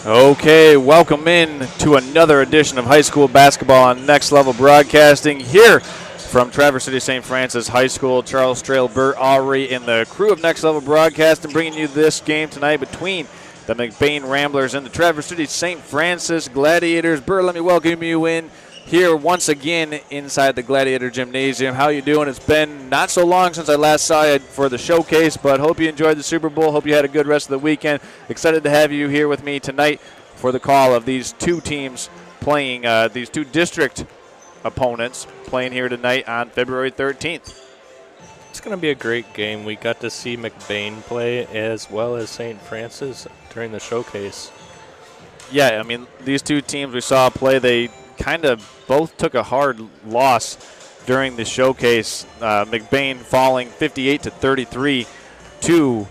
Okay, welcome in to another edition of high school basketball on Next Level Broadcasting here from Traverse City St. Francis High School. Charles Trail, Bert Aubrey, and the crew of Next Level Broadcasting bringing you this game tonight between the Mcbain Ramblers and the Traverse City St. Francis Gladiators. Bert, let me welcome you in here once again inside the Gladiator Gymnasium. How you doing? It's been not so long since I last saw you for the showcase, but hope you enjoyed the Super Bowl. Hope you had a good rest of the weekend. Excited to have you here with me tonight for the call of these two teams playing, these two district opponents playing here tonight on February 13th. It's going to be a great game. We got to see Mcbain play as well as St. Francis during the showcase. Yeah, I mean, these two teams we saw play, they kind of both took a hard loss during the showcase. Mcbain falling 58-33 to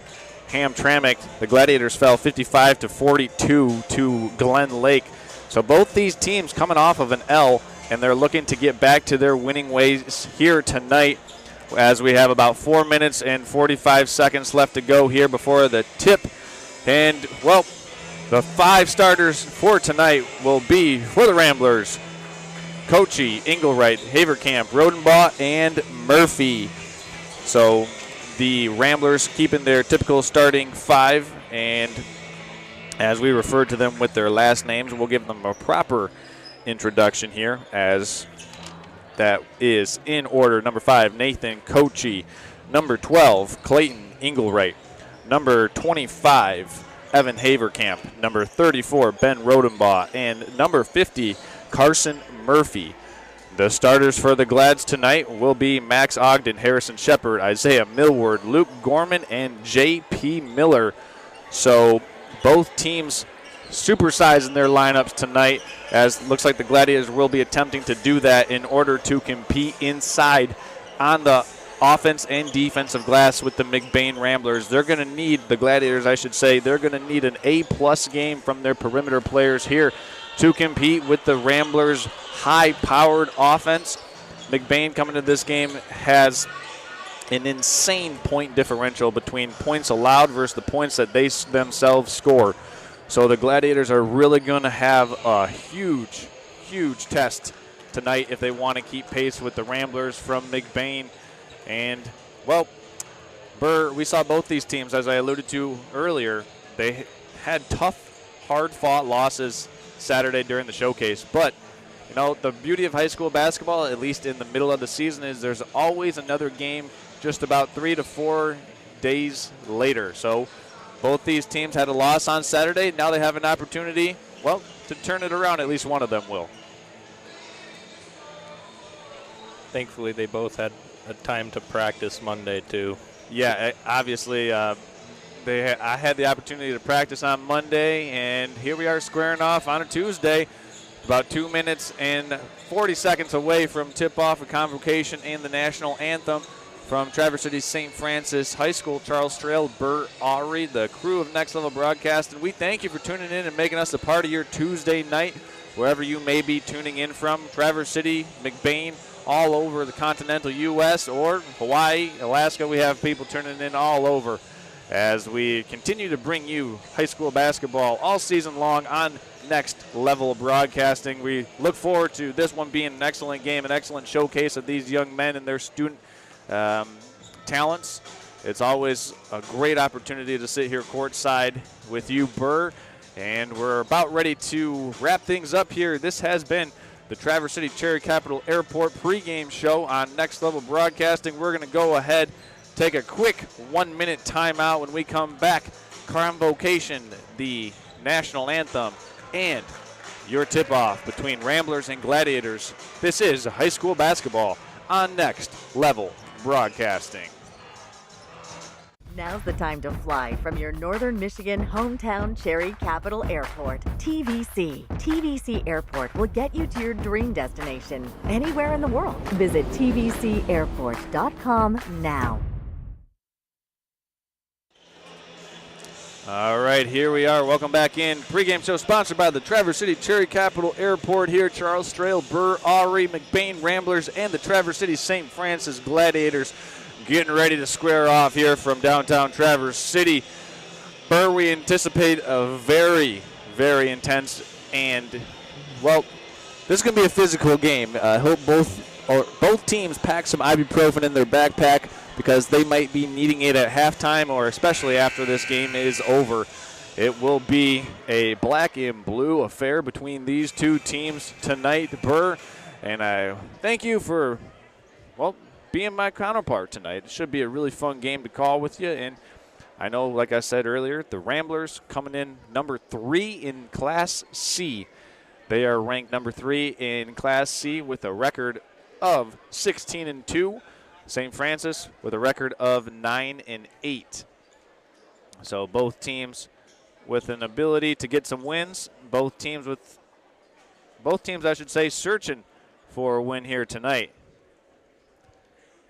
Hamtramck. The Gladiators fell 55-42 to Glen Lake. So both these teams coming off of an L, and they're looking to get back to their winning ways here tonight as we have about 4 minutes and 45 seconds left to go here before the tip. And, well, the five starters for tonight will be for the Ramblers: Kochi, Engelwright, Haverkamp, Rodenbaugh, and Murphy. So the Ramblers keeping their typical starting five, and as we refer to them with their last names, we'll give them a proper introduction here, as that is in order. Number 5, Nathan Kochi. Number 12, Clayton Engelwright. Number 25, Evan Haverkamp. Number 34, Ben Rodenbaugh. And number 50, Carson Murphy. The starters for the Glads tonight will be Max Ogden, Harrison Shepard, Isaiah Millward, Luke Gorman, and J.P. Miller. So both teams supersizing their lineups tonight, as it looks like the Gladiators will be attempting to do that in order to compete inside on the offense and defensive glass with the Mcbain Ramblers. They're going to need, the Gladiators I should say, they're going to need an A-plus game from their perimeter players here to compete with the Ramblers' high-powered offense. Mcbain coming to this game has an insane point differential between points allowed versus the points that they themselves score. So the Gladiators are really going to have a huge, huge test tonight if they want to keep pace with the Ramblers from Mcbain. And, well, Burr, we saw both these teams, as I alluded to earlier. They had tough, hard-fought losses Saturday during the showcase. But, you know, the beauty of high school basketball, at least in the middle of the season, is there's always another game just about 3 to 4 days later. So both these teams had a loss on Saturday. Now they have an opportunity, well, to turn it around. At least one of them will. Thankfully, they both had a time to practice Monday, too. Yeah, obviously, I had the opportunity to practice on Monday, and here we are squaring off on a Tuesday, about 2 minutes and 40 seconds away from tip-off of Convocation and the national anthem from Traverse City St. Francis High School. Charles Trail, Bert Aubrey, the crew of Next Level Broadcasting. We thank you for tuning in and making us a part of your Tuesday night, wherever you may be tuning in from. Traverse City, Mcbain, all over the continental U.S. or Hawaii, Alaska. We have people turning in all over as we continue to bring you high school basketball all season long on Next Level Broadcasting. We look forward to this one being an excellent game, an excellent showcase of these young men and their student talents. It's always a great opportunity to sit here courtside with you, Burr, and we're about ready to wrap things up here. This has been the Traverse City Cherry Capital Airport pregame show on Next Level Broadcasting. We're going to go ahead, take a quick 1 minute timeout. When we come back, Convocation, the national anthem, and your tip-off between Ramblers and Gladiators. This is high school basketball on Next Level Broadcasting. Now's the time to fly from your northern Michigan hometown Cherry Capital Airport. TVC. TVC Airport will get you to your dream destination anywhere in the world. Visit tvcairport.com now. All right, here we are. Welcome back in. Pregame show sponsored by the Traverse City Cherry Capital Airport here. Charles Strail, Burr, Aubrey, Mcbain Ramblers, and the Traverse City St. Francis Gladiators getting ready to square off here from downtown Traverse City. Burr, we anticipate a very, very intense, and, well, this is going to be a physical game. I hope both teams pack some ibuprofen in their backpack because they might be needing it at halftime or especially after this game is over. It will be a black and blue affair between these two teams tonight, Burr. And I thank you for, well, being my counterpart tonight. It should be a really fun game to call with you. And I know, like I said earlier, the Ramblers coming in number 3 in Class C. They are ranked number 3 in Class C with a record of 16-2. St. Francis with a record of 9-8. So both teams with an ability to get some wins. Both teams, I should say, searching for a win here tonight.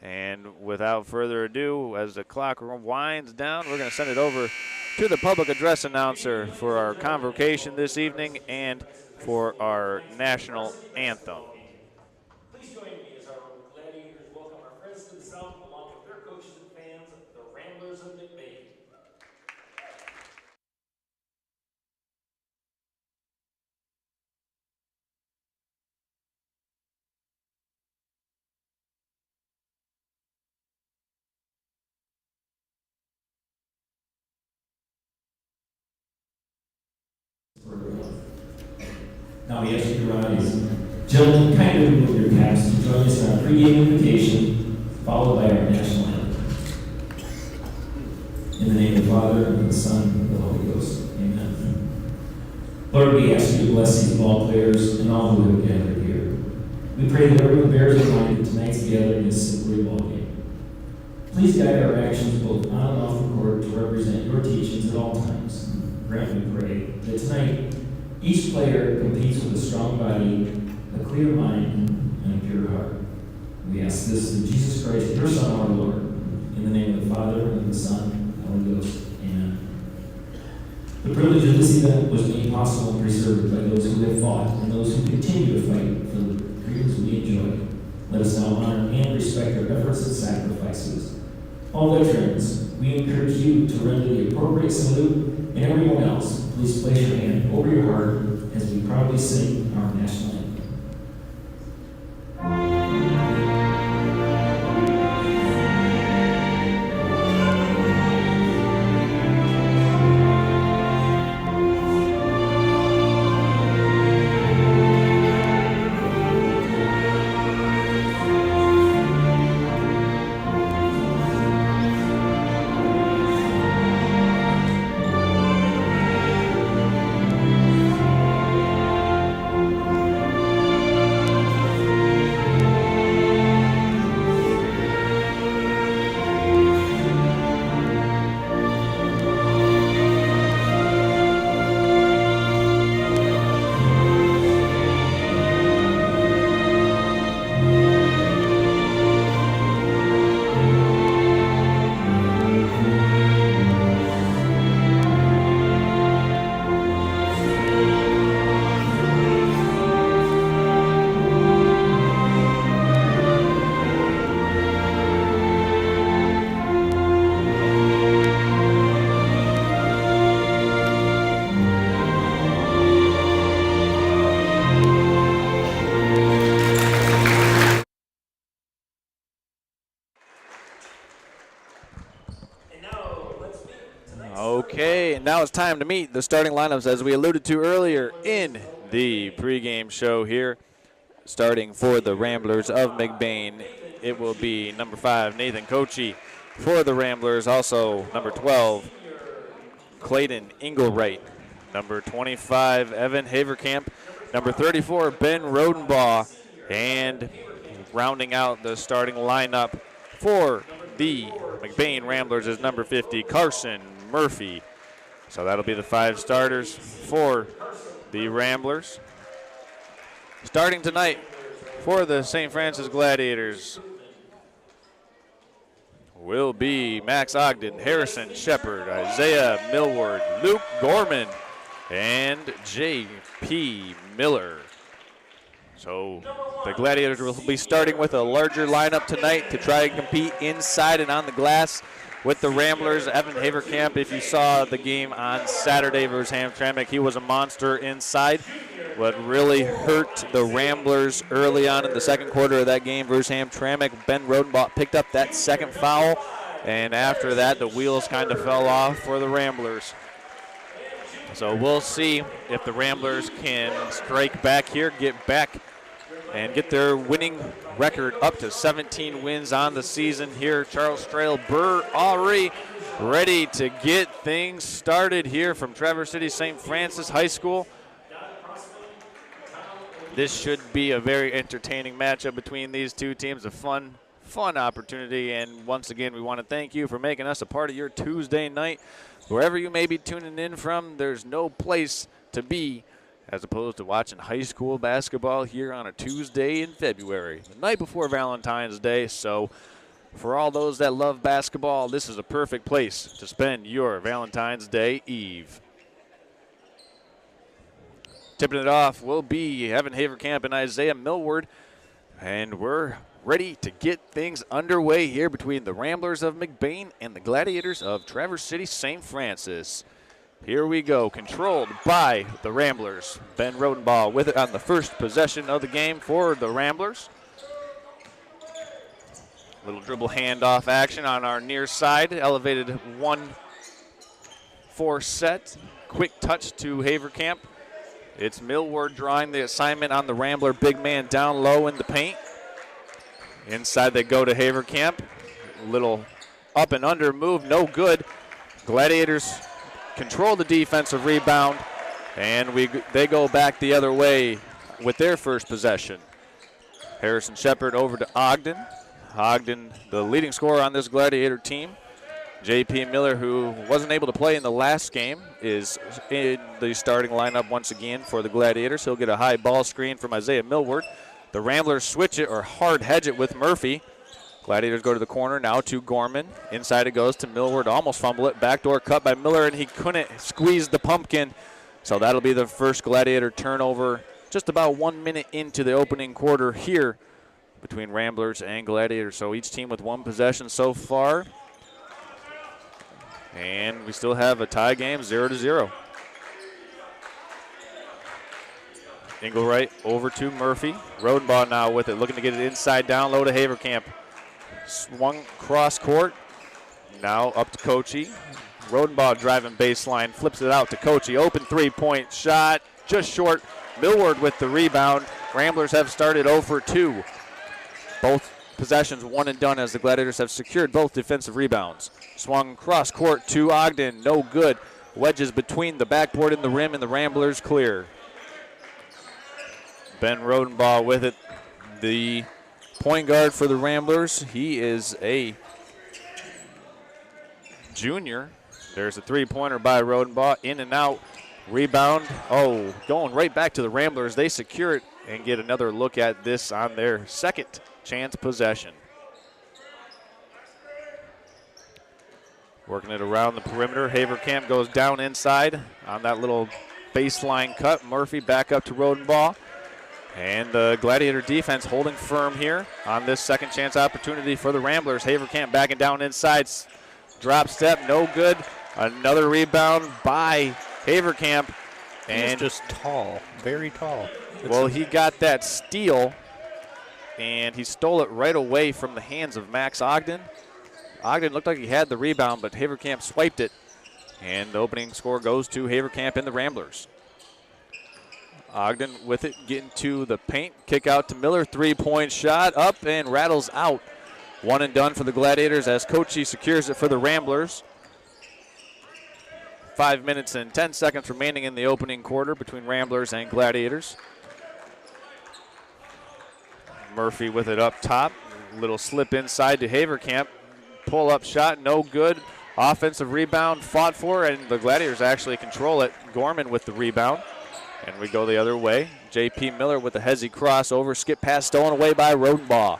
And without further ado, as the clock winds down, we're going to send it over to the public address announcer for our convocation this evening and for our national anthem. Please join me as our Gladiators welcome our friends to the South along with their coaches and fans, the Ramblers of Mcbain. Now we ask you to rise. Gentlemen, kindly remove your caps to join us in our pregame invocation, followed by our national anthem. In the name of the Father, and the Son, and the Holy Ghost. Amen. Lord, we ask you to bless these ball players and all who have gathered here. We pray that everyone bears in mind that tonight's gathering is simply a ball game. Please guide our actions both on and off the court to represent your teachings at all times. Grant, we pray, that tonight each player competes with a strong body, a clear mind, and a pure heart. We ask this through Jesus Christ, your Son, our Lord, in the name of the Father, and of the Son, and the Holy Ghost. Amen. The privilege of this event was made possible and preserved by those who have fought and those who continue to fight for the freedoms we enjoy. Let us now honor and respect their efforts and sacrifices. All veterans, we encourage you to render the appropriate salute, and everyone else, please place your hand over your heart as we proudly sing our national anthem. Okay, and now it's time to meet the starting lineups as we alluded to earlier in the pregame show here. Starting for the Ramblers of Mcbain, it will be number 5, Nathan Kochi. For the Ramblers, also number 12, Clayton Engelwright. Number 25, Evan Haverkamp. Number 34, Ben Rodenbaugh. And rounding out the starting lineup for the Mcbain Ramblers is number 50, Carson Murphy. So that'll be the 5 starters for the Ramblers. Starting tonight for the St. Francis Gladiators will be Max Ogden, Harrison Shepard, Isaiah Millward, Luke Gorman, and J.P. Miller. So the Gladiators will be starting with a larger lineup tonight to try and compete inside and on the glass. with the Ramblers. Evan Haverkamp, if you saw the game on Saturday versus Hamtramck, he was a monster inside. What really hurt the Ramblers early on in the second quarter of that game versus Hamtramck, Ben Rodenbaugh picked up that second foul, and after that the wheels kind of fell off for the Ramblers. So we'll see if the Ramblers can strike back here, get back, and get their winning record up to 17 wins on the season here. Charles Trail Burr already ready to get things started here from Traverse City St. Francis High School. This should be a very entertaining matchup between these two teams, a fun opportunity. And once again, we want to thank you for making us a part of your Tuesday night. Wherever you may be tuning in from, there's no place to be as opposed to watching high school basketball here on a Tuesday in February, the night before Valentine's Day. So for all those that love basketball, this is a perfect place to spend your Valentine's Day Eve. Tipping it off will be Evan Haverkamp and Isaiah Millward, and we're ready to get things underway here between the Ramblers of Mcbain and the Gladiators of Traverse City St. Francis. Here we go, controlled by the Ramblers. Ben Rodenbaugh with it on the first possession of the game for the Ramblers. Little dribble handoff action on our near side, elevated 1-4 set. Quick touch to Haverkamp. It's Millward drawing the assignment on the Rambler big man down low in the paint. Inside they go to Haverkamp. Little up and under move, no good. Gladiators control the defensive rebound, and they go back the other way with their first possession. Harrison Shepard over to Ogden. Ogden, the leading scorer on this Gladiator team. J.P. Miller, who wasn't able to play in the last game, is in the starting lineup once again for the Gladiators. He'll get a high ball screen from Isaiah Millward. The Ramblers switch it or hard hedge it with Murphy. Gladiators go to the corner now to Gorman. Inside it goes to Millward, almost fumble it. Backdoor cut by Miller, and he couldn't squeeze the pumpkin. So that'll be the first Gladiator turnover just about 1 minute into the opening quarter here between Ramblers and Gladiators. So each team with one possession so far. And we still have a tie game, 0-0. Engelwright over to Murphy. Rodenbaugh now with it, looking to get it inside down low to Haverkamp. Swung cross court. Now up to Kochi. Rodenbaugh driving baseline, flips it out to Kochi. Open three-point shot, just short. Millward with the rebound. Ramblers have started 0 for 2. Both possessions one and done as the Gladiators have secured both defensive rebounds. Swung cross court to Ogden, no good. Wedges between the backboard and the rim, and the Ramblers clear. Ben Rodenbaugh with it, the point guard for the Ramblers. He is a junior. There's a three-pointer by Rodenbaugh, in and out. Rebound, going right back to the Ramblers. They secure it and get another look at this on their second chance possession. Working it around the perimeter. Haverkamp goes down inside on that little baseline cut. Murphy back up to Rodenbaugh. And the Gladiator defense holding firm here on this second chance opportunity for the Ramblers. Haverkamp backing down inside. Drop step, no good. Another rebound by Haverkamp. And he's just tall, very tall. Well, he got that steal, and he stole it right away from the hands of Max Ogden. Ogden looked like he had the rebound, but Haverkamp swiped it. And the opening score goes to Haverkamp and the Ramblers. Ogden with it, getting to the paint. Kick out to Miller, three-point shot, up and rattles out. One and done for the Gladiators as Kochi secures it for the Ramblers. 5 minutes and 10 seconds remaining in the opening quarter between Ramblers and Gladiators. Murphy with it up top. Little slip inside to Haverkamp. Pull-up shot, no good. Offensive rebound fought for, and the Gladiators actually control it. Gorman with the rebound. And we go the other way. J.P. Miller with a hezzy crossover. Skip pass stolen away by Rodenbaugh.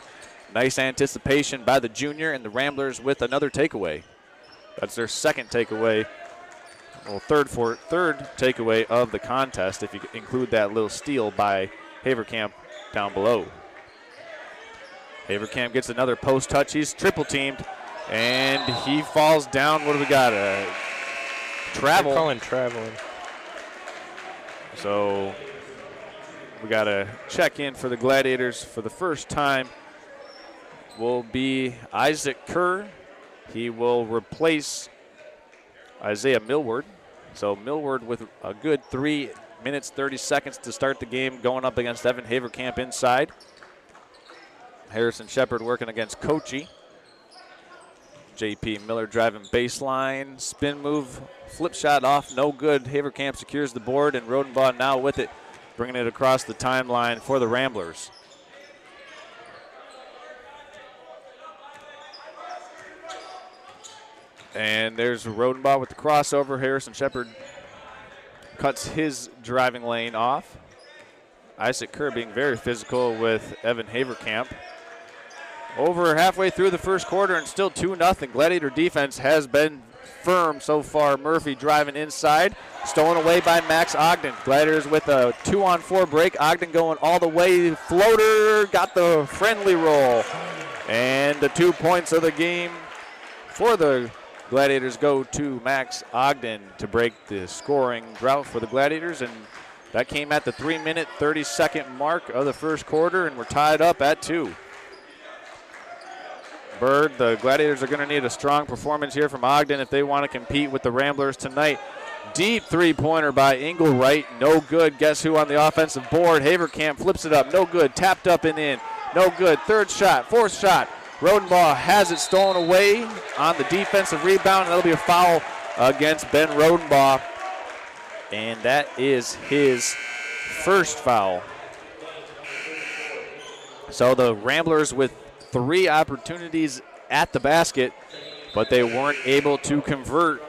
Nice anticipation by the junior, and the Ramblers with another takeaway. That's their second takeaway. Well, third takeaway of the contest, if you include that little steal by Haverkamp down below. Haverkamp gets another post touch. He's triple teamed. And he falls down. What do we got? Travel. They're calling traveling. So we got to check in for the Gladiators for the first time. Will be Isaac Kerr. He will replace Isaiah Millward. So Millward with a good 3 minutes, 30 seconds to start the game, going up against Evan Haverkamp inside. Harrison Shepard working against Kochi. JP Miller driving baseline, spin move, flip shot off, no good. Haverkamp secures the board, and Rodenbaugh now with it, bringing it across the timeline for the Ramblers. And there's Rodenbaugh with the crossover. Harrison Shepard cuts his driving lane off. Isaac Kerr being very physical with Evan Haverkamp. Over halfway through the first quarter and still 2-0. Gladiator defense has been firm so far. Murphy driving inside, stolen away by Max Ogden. Gladiators with a 2-on-4 break. Ogden going all the way. Floater got the friendly roll. And the 2 points of the game for the Gladiators go to Max Ogden to break the scoring drought for the Gladiators. And that came at the 3-minute, 30-second mark of the first quarter, and we're tied up at 2. Bird, the Gladiators are going to need a strong performance here from Ogden if they want to compete with the Ramblers tonight. Deep three-pointer by Engelwright, no good. Guess who on the offensive board? Haverkamp flips it up, no good. Tapped up and in, no good. Third shot, fourth shot. Rodenbaugh has it stolen away on the defensive rebound. That'll be a foul against Ben Rodenbaugh, and that is his first foul. So the Ramblers with 3 opportunities at the basket, but they weren't able to convert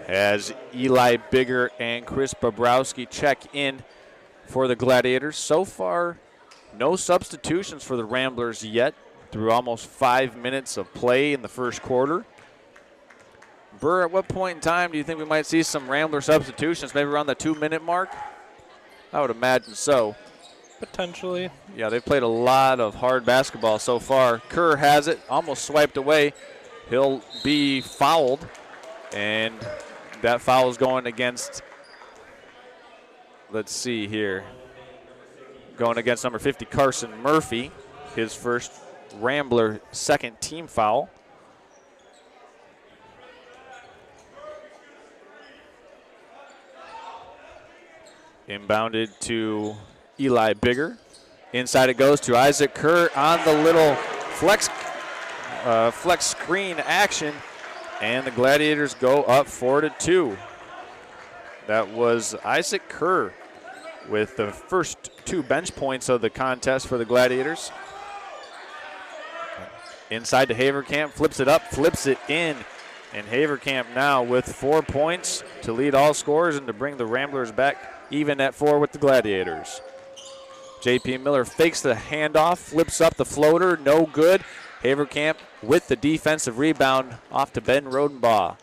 as Eli Bigger and Chris Bobrowski check in for the Gladiators. So far, no substitutions for the Ramblers yet through almost 5 minutes of play in the first quarter. Burr, at what point in time do you think we might see some Rambler substitutions, maybe around the 2-minute mark? I would imagine so. Potentially. Yeah, they've played a lot of hard basketball so far. Kerr has it, almost swiped away. He'll be fouled, and that foul is going against, let's see here, going against number 50, Carson Murphy, his first Rambler second team foul. Inbounded to Eli Bigger. Inside it goes to Isaac Kerr on the little flex screen action, and the Gladiators go up 4-2. That was Isaac Kerr with the first 2 bench points of the contest for the Gladiators. Inside to Haverkamp, flips it up, flips it in, and Haverkamp now with 4 points to lead all scorers and to bring the Ramblers back even at 4 with the Gladiators. JP Miller fakes the handoff, flips up the floater, no good. Haverkamp with the defensive rebound off to Ben Rodenbaugh.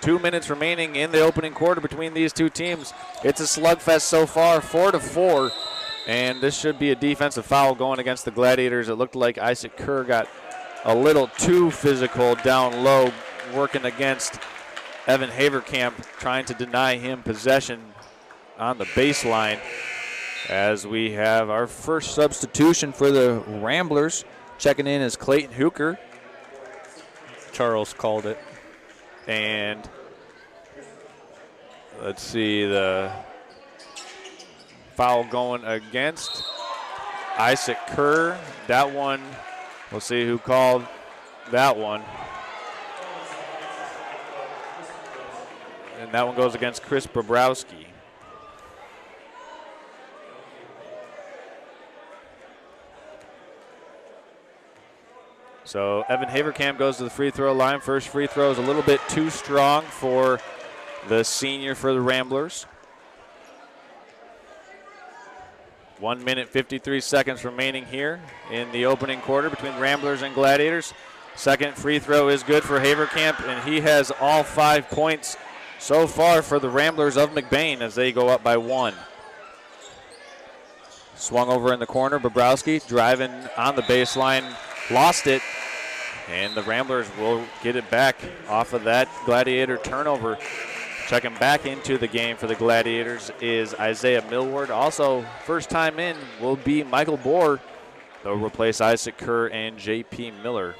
2 minutes remaining in the opening quarter between these two teams. It's a slugfest so far, 4-4. And this should be a defensive foul going against the Gladiators. It looked like Isaac Kerr got a little too physical down low, working against Evan Haverkamp, trying to deny him possession on the baseline. As we have our first substitution for the Ramblers. Checking in is Clayton Hooker. Charles called it. And let's see, the foul going against Isaac Kerr. That one, we'll see who called that one. And that one goes against Chris Bobrowski. So Evan Haverkamp goes to the free throw line. First free throw is a little bit too strong for the senior for the Ramblers. 1 minute, 53 seconds remaining here in the opening quarter between Ramblers and Gladiators. Second free throw is good for Haverkamp, and he has all 5 points so far for the Ramblers of Mcbain as they go up by 1. Swung over in the corner. Bobrowski driving on the baseline. Lost it. And the Ramblers will get it back off of that Gladiator turnover. Checking back into the game for the Gladiators is Isaiah Millward. Also, first time in will be Michael Bohr. They'll replace Isaac Kerr and J.P. Miller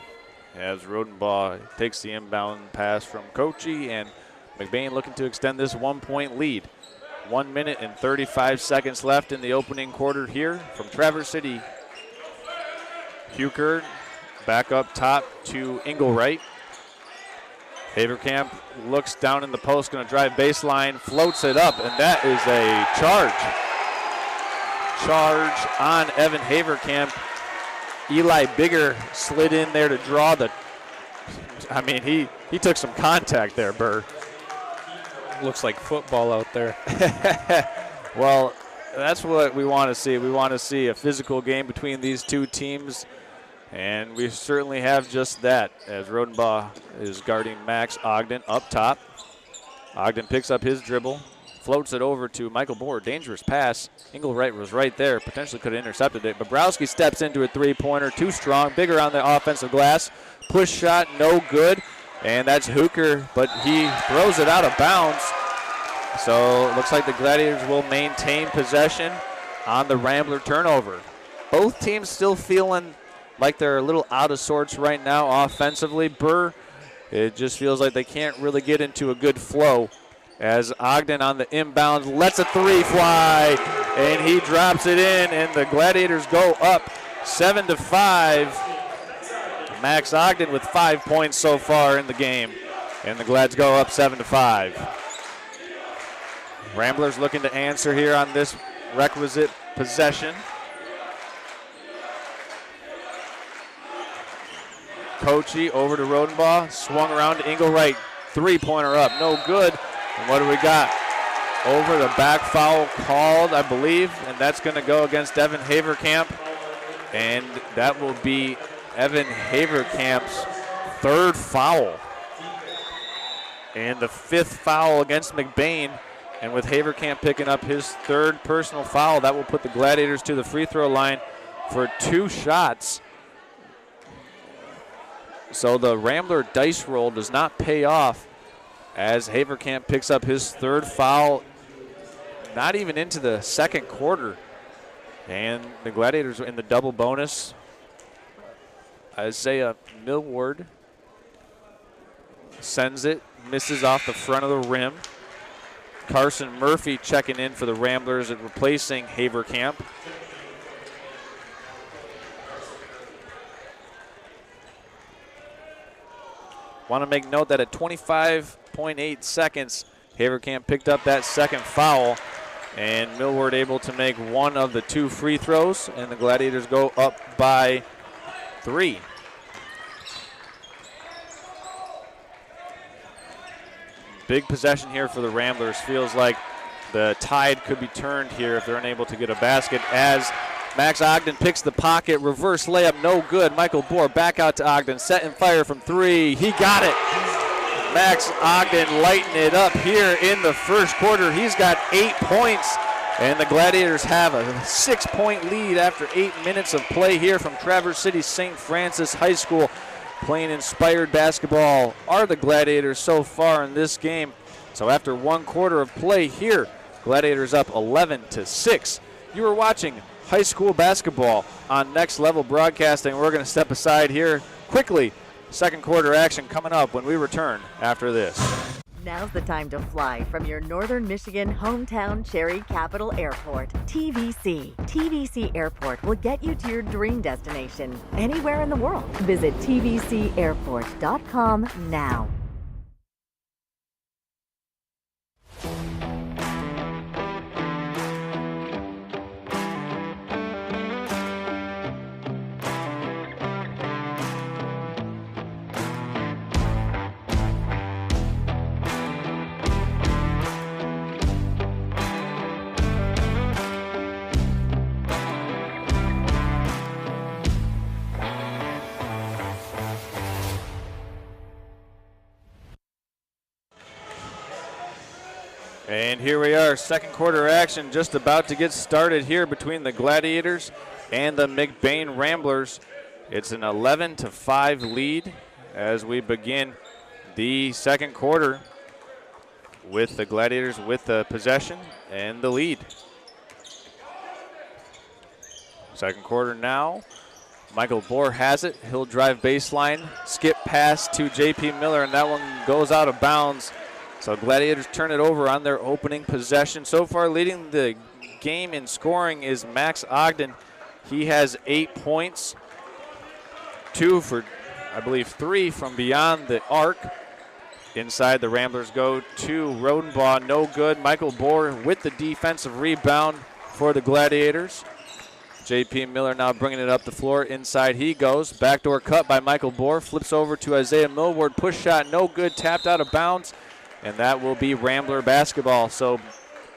as Rodenbaugh takes the inbound pass from Kochi, and Mcbain looking to extend this 1-point lead. 1 minute and 35 seconds left in the opening quarter here from Traverse City. Huker back up top to Engelwright. Haverkamp looks down in the post, going to drive baseline, floats it up, and that is a charge. Charge on Evan Haverkamp. Eli Bigger slid in there to draw the, I mean, he took some contact there, Burr. Looks like football out there. Well, that's what we want to see. We want to see a physical game between these two teams. And we certainly have just that as Rodenbaugh is guarding Max Ogden up top. Ogden picks up his dribble, floats it over to Michael Bohr. Dangerous pass. Engelwright was right there. Potentially could have intercepted it. Bobrowski steps into a three-pointer. Too strong. Bigger on the offensive glass. Push shot, no good. And that's Hooker, but he throws it out of bounds. So it looks like the Gladiators will maintain possession on the Rambler turnover. Both teams still feeling like they're a little out of sorts right now offensively. Burr, it just feels like they can't really get into a good flow as Ogden on the inbound lets a three fly, and he drops it in, and the Gladiators go up 7-5. Max Ogden with 5 points so far in the game, and the Glads go up 7-5. Ramblers looking to answer here on this requisite possession. Kochi over to Rodenbaugh, swung around to Engelwright, three-pointer up, no good. And what do we got? Over the back foul called, I believe, and that's going to go against Evan Haverkamp. And that will be Evan Haverkamp's third foul. And the fifth foul against Mcbain. And with Haverkamp picking up his third personal foul, that will put the Gladiators to the free throw line for 2 shots. So the Rambler dice roll does not pay off as Haverkamp picks up his third foul, not even into the second quarter. And the Gladiators in the double bonus. Isaiah Millward sends it, misses off the front of the rim. Carson Murphy checking in for the Ramblers and replacing Haverkamp. Want to make note that at 25.8 seconds, Haverkamp picked up that second foul, and Millward able to make one of the 2 free throws, and the Gladiators go up by 3. Big possession here for the Ramblers. Feels like the tide could be turned here if they're unable to get a basket as Max Ogden picks the pocket, reverse layup, no good. Michael Bohr back out to Ogden, set and fire from 3. He got it. Max Ogden lighting it up here in the first quarter. He's got 8 points, and the Gladiators have a 6-point lead after 8 minutes of play here from Traverse City St. Francis High School. Playing inspired basketball are the Gladiators so far in this game. So after 1 quarter of play here, Gladiators up 11-6. You are watching high school basketball on Next Level Broadcasting. We're going to step aside here quickly. Second quarter action coming up when we return after this. Now's the time to fly from your Northern Michigan hometown Cherry Capital Airport. TVC. TVC Airport will get you to your dream destination anywhere in the world. Visit tvcairport.com now. And here we are, second quarter action just about to get started here between the Gladiators and the Mcbain Ramblers. It's an 11-5 lead as we begin the second quarter with the Gladiators with the possession and the lead. Second quarter now. Michael Bohr has it. He'll drive baseline, skip pass to J.P. Miller, and that one goes out of bounds. So Gladiators turn it over on their opening possession. So far leading the game in scoring is Max Ogden. He has 8 points, 2 for, I believe, 3 from beyond the arc. Inside the Ramblers go to Rodenbaugh, no good. Michael Bohr with the defensive rebound for the Gladiators. J.P. Miller now bringing it up the floor. Inside he goes. Backdoor cut by Michael Bohr. Flips over to Isaiah Millward. Push shot, no good. Tapped out of bounds. And that will be Rambler basketball. So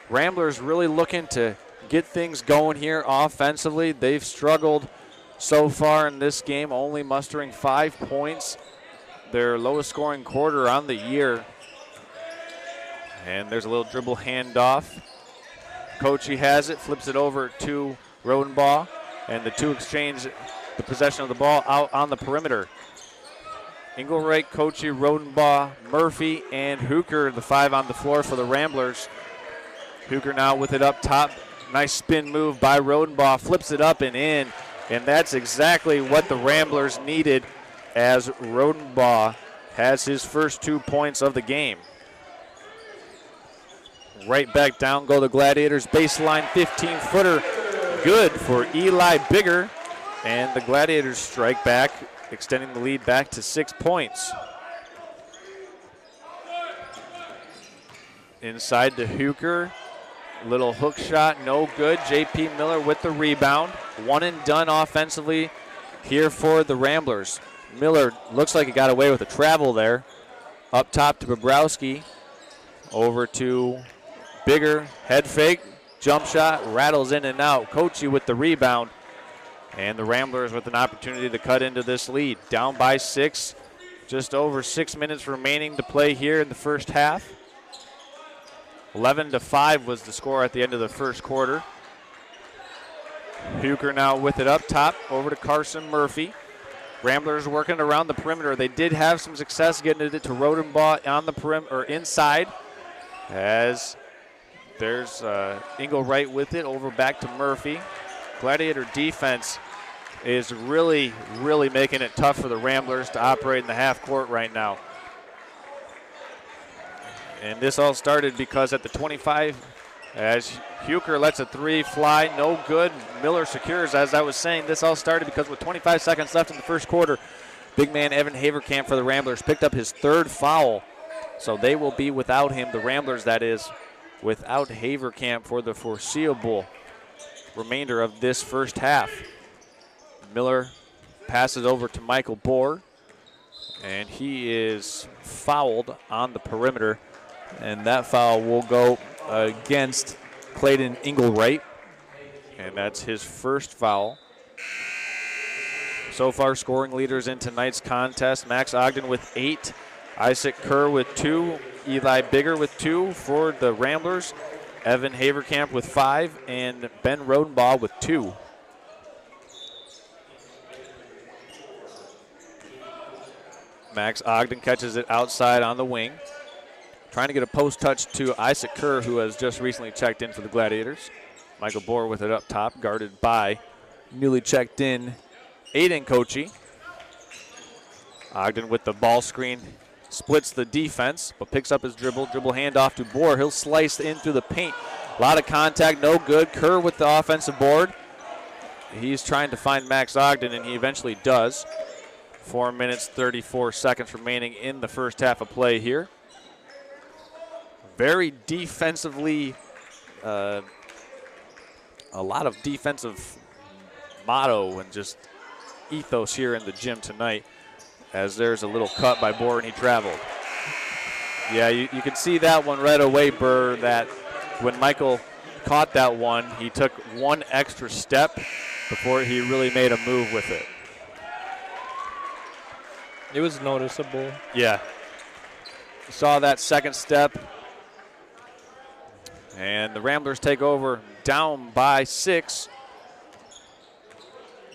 Ramblers really looking to get things going here offensively. They've struggled so far in this game, only mustering 5 points. Their lowest scoring quarter on the year. And there's a little dribble handoff. Kochi has it, flips it over to Rodenbaugh, and the two exchange the possession of the ball out on the perimeter. Engelreich, Kochi, Rodenbaugh, Murphy, and Hooker, the 5 on the floor for the Ramblers. Hooker now with it up top. Nice spin move by Rodenbaugh, flips it up and in, and that's exactly what the Ramblers needed as Rodenbaugh has his first 2 points of the game. Right back down go the Gladiators. Baseline 15-footer. Good for Eli Bigger, and the Gladiators strike back, extending the lead back to 6 points. Inside to Hooker, little hook shot, no good. J.P. Miller with the rebound. One and done offensively here for the Ramblers. Miller looks like he got away with a travel there. Up top to Bobrowski, over to Bigger, head fake. Jump shot, rattles in and out. Kochi with the rebound. And the Ramblers with an opportunity to cut into this lead. Down by 6. Just over 6 minutes remaining to play here in the first half. 11-5 was the score at the end of the first quarter. Hooker now with it up top. Over to Carson Murphy. Ramblers working around the perimeter. They did have some success getting it to Rodenbaugh on the perimeter, or inside. As there's Engelreich with it, over back to Murphy. Gladiator defense is really, really making it tough for the Ramblers to operate in the half court right now. And this all started because at the 25, as Hooker lets a 3 fly, no good. Miller secures, as I was saying. This all started because with 25 seconds left in the first quarter, big man Evan Haverkamp for the Ramblers picked up his 3rd foul. So they will be without him, the Ramblers that is, without Haverkamp for the foreseeable remainder of this first half. Miller passes over to Michael Bohr, and he is fouled on the perimeter, and that foul will go against Clayton Engelreich, and that's his first foul. So far, scoring leaders in tonight's contest: Max Ogden with 8, Isaac Kerr with 2, Eli Bigger with 2 for the Ramblers, Evan Haverkamp with 5, and Ben Rodenbaugh with 2. Max Ogden catches it outside on the wing. Trying to get a post touch to Isaac Kerr, who has just recently checked in for the Gladiators. Michael Bohr with it up top, guarded by newly checked in Aiden Kochi. Ogden with the ball screen. Splits the defense, but picks up his dribble handoff to Bohr. He'll slice in through the paint. A lot of contact, no good. Kerr with the offensive board. He's trying to find Max Ogden, and he eventually does. 4 minutes, 34 seconds remaining in the first half of play here. Very defensively, a lot of defensive motto and just ethos here in the gym tonight, as there's a little cut by Bohr and he traveled. Yeah, you can see that one right away, Burr, that when Michael caught that one, he took one extra step before he really made a move with it. It was noticeable. Yeah. Saw that second step. And the Ramblers take over down by 6.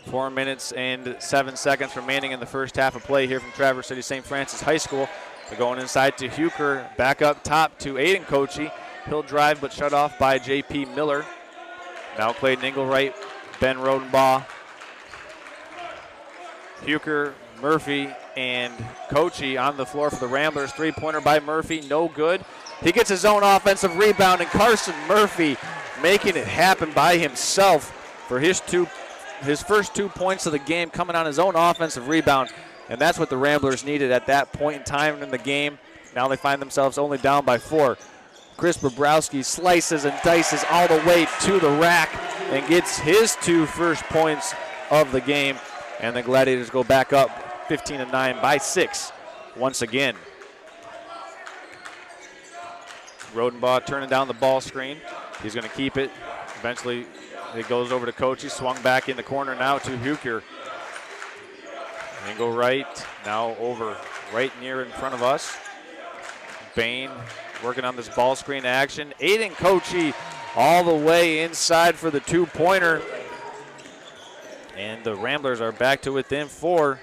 4 minutes and 7 seconds remaining in the first half of play here from Traverse City St. Francis High School. They're going inside to Huker, back up top to Aiden Kochi. He'll drive but shut off by J.P. Miller. Now Clayton Engelwright, Ben Rodenbaugh, Huker, Murphy, and Kochi on the floor for the Ramblers. Three-pointer by Murphy, no good. He gets his own offensive rebound, and Carson Murphy making it happen by himself for his first 2 points of the game, coming on his own offensive rebound. And that's what the Ramblers needed at that point in time in the game. Now they find themselves only down by 4. Chris Bobrowski slices and dices all the way to the rack and gets his 2 first points of the game. And the Gladiators go back up 15-9 by 6 once again. Rodenbaugh turning down the ball screen. He's going to keep it. Eventually it goes over to Kochi. Swung back in the corner now to Huker. Angle right, now over right near in front of us. Bain working on this ball screen action. Aiden Kochi all the way inside for the 2-pointer. And the Ramblers are back to within 4.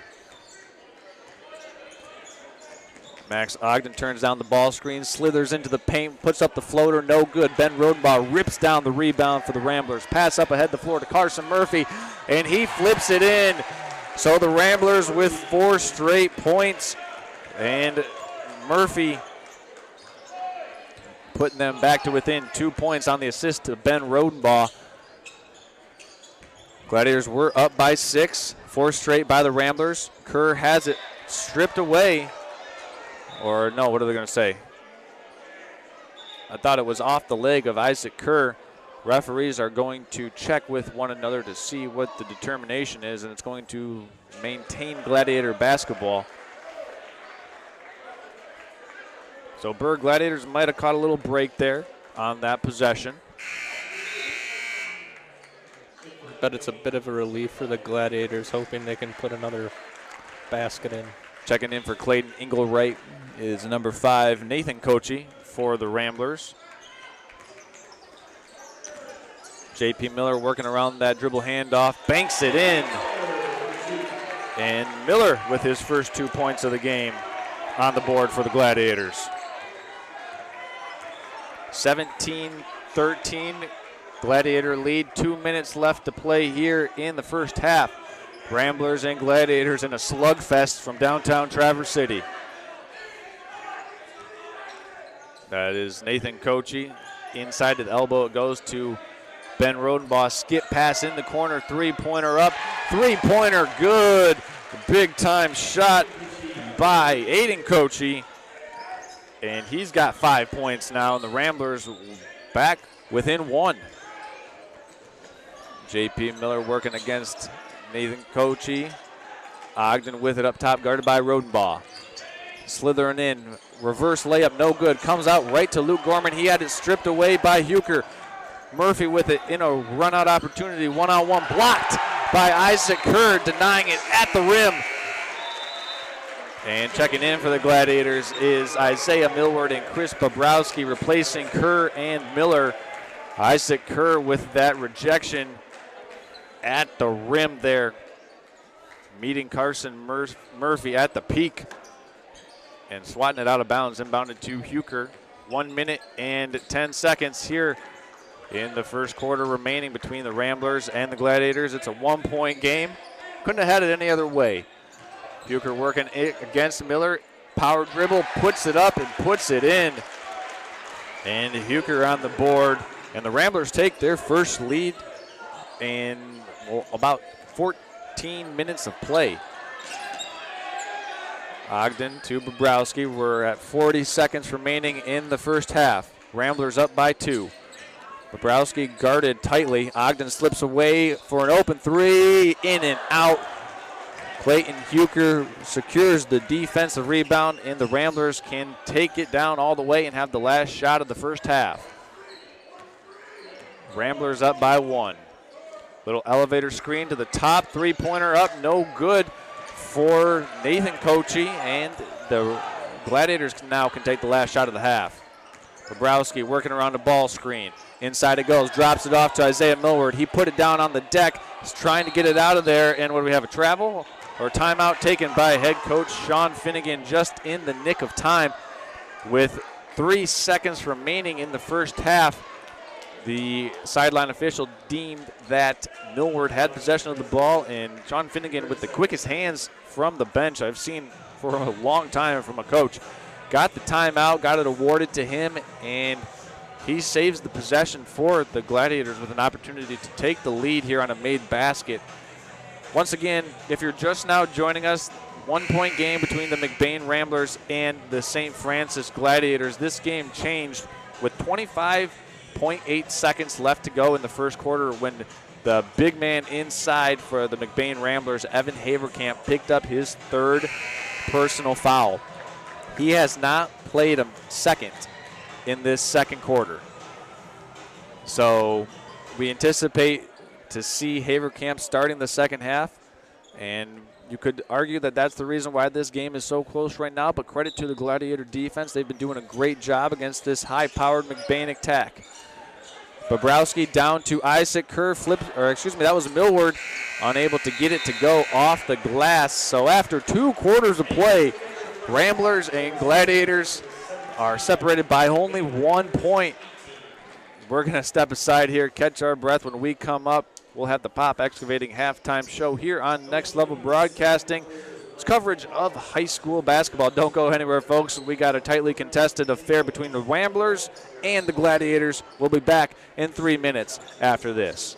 Max Ogden turns down the ball screen, slithers into the paint, puts up the floater, no good. Ben Rodenbaugh rips down the rebound for the Ramblers. Pass up ahead the floor to Carson Murphy, and he flips it in. So the Ramblers with 4 straight points, and Murphy putting them back to within 2 points on the assist to Ben Rodenbaugh. Gladiators were up by 6, 4 straight by the Ramblers. Kerr has it stripped away. Or no, what are they going to say? I thought it was off the leg of Isaac Kerr. Referees are going to check with one another to see what the determination is, and it's going to maintain Gladiator basketball. So Berg Gladiators might have caught a little break there on that possession. But it's a bit of a relief for the Gladiators, hoping they can put another basket in. Checking in for Clayton Engelwright is number 5, Nathan Kochi for the Ramblers. J.P. Miller working around that dribble handoff, banks it in. And Miller with his first 2 points of the game on the board for the Gladiators. 17-13, Gladiator lead, 2 minutes left to play here in the first half. Ramblers and Gladiators in a slugfest from downtown Traverse City. That is Nathan Kochi. Inside to the elbow, it goes to Ben Rodenbaugh. Skip pass in the corner, 3-pointer up. 3-pointer good. Big time shot by Aiden Kochi. And he's got 5 points now, and the Ramblers back within 1. J.P. Miller working against Nathan Kochi. Ogden with it up top, guarded by Rodenbaugh. Slithering in, reverse layup, no good. Comes out right to Luke Gorman. He had it stripped away by Huker. Murphy with it in a run-out opportunity, one-on-one, blocked by Isaac Kerr, denying it at the rim. And checking in for the Gladiators is Isaiah Millward and Chris Bobrowski, replacing Kerr and Miller. Isaac Kerr with that rejection at the rim there, meeting Carson Murphy at the peak and swatting it out of bounds, inbounded to Huker. 1 minute and 10 seconds here in the first quarter remaining between the Ramblers and the Gladiators. It's a 1-point game. Couldn't have had it any other way. Huker working against Miller, power dribble, puts it up and puts it in. And Huker on the board, and the Ramblers take their first lead in about 14 minutes of play. Ogden to Bobrowski. We're at 40 seconds remaining in the first half. Ramblers up by 2. Bobrowski guarded tightly. Ogden slips away for an open 3. In and out. Clayton Huker secures the defensive rebound, and the Ramblers can take it down all the way and have the last shot of the first half. Ramblers up by 1. Little elevator screen to the top. 3-pointer up, no good for Nathan Kochi, and the Gladiators now can take the last shot of the half. Bobrowski working around the ball screen. Inside it goes, drops it off to Isaiah Millward. He put it down on the deck. He's trying to get it out of there. And what do we have, a travel or a timeout taken by head coach Sean Finnegan just in the nick of time with 3 seconds remaining in the first half. The sideline official deemed that Millward had possession of the ball, and Sean Finnegan with the quickest hands from the bench I've seen for a long time from a coach. Got the timeout, got it awarded to him, and he saves the possession for the Gladiators with an opportunity to take the lead here on a made basket. Once again, if you're just now joining us, 1-point game between the Mcbain Ramblers and the St. Francis Gladiators. This game changed with 25.8 seconds left to go in the first quarter when the big man inside for the Mcbain Ramblers, Evan Haverkamp, picked up his 3rd personal foul. He has not played a second in this second quarter. So we anticipate to see Haverkamp starting the second half, and you could argue that that's the reason why this game is so close right now, but credit to the Gladiator defense. They've been doing a great job against this high-powered Mcbain attack. Bobrowski down to Isaac Kerr, that was Millward, unable to get it to go off the glass. So after 2 quarters of play, Ramblers and Gladiators are separated by only 1 point. We're going to step aside here, catch our breath. When we come up, we'll have the Pop Excavating halftime show here on Next Level Broadcasting. It's coverage of high school basketball. Don't go anywhere, folks. We got a tightly contested affair between the Ramblers and the Gladiators. We'll be back in 3 minutes after this.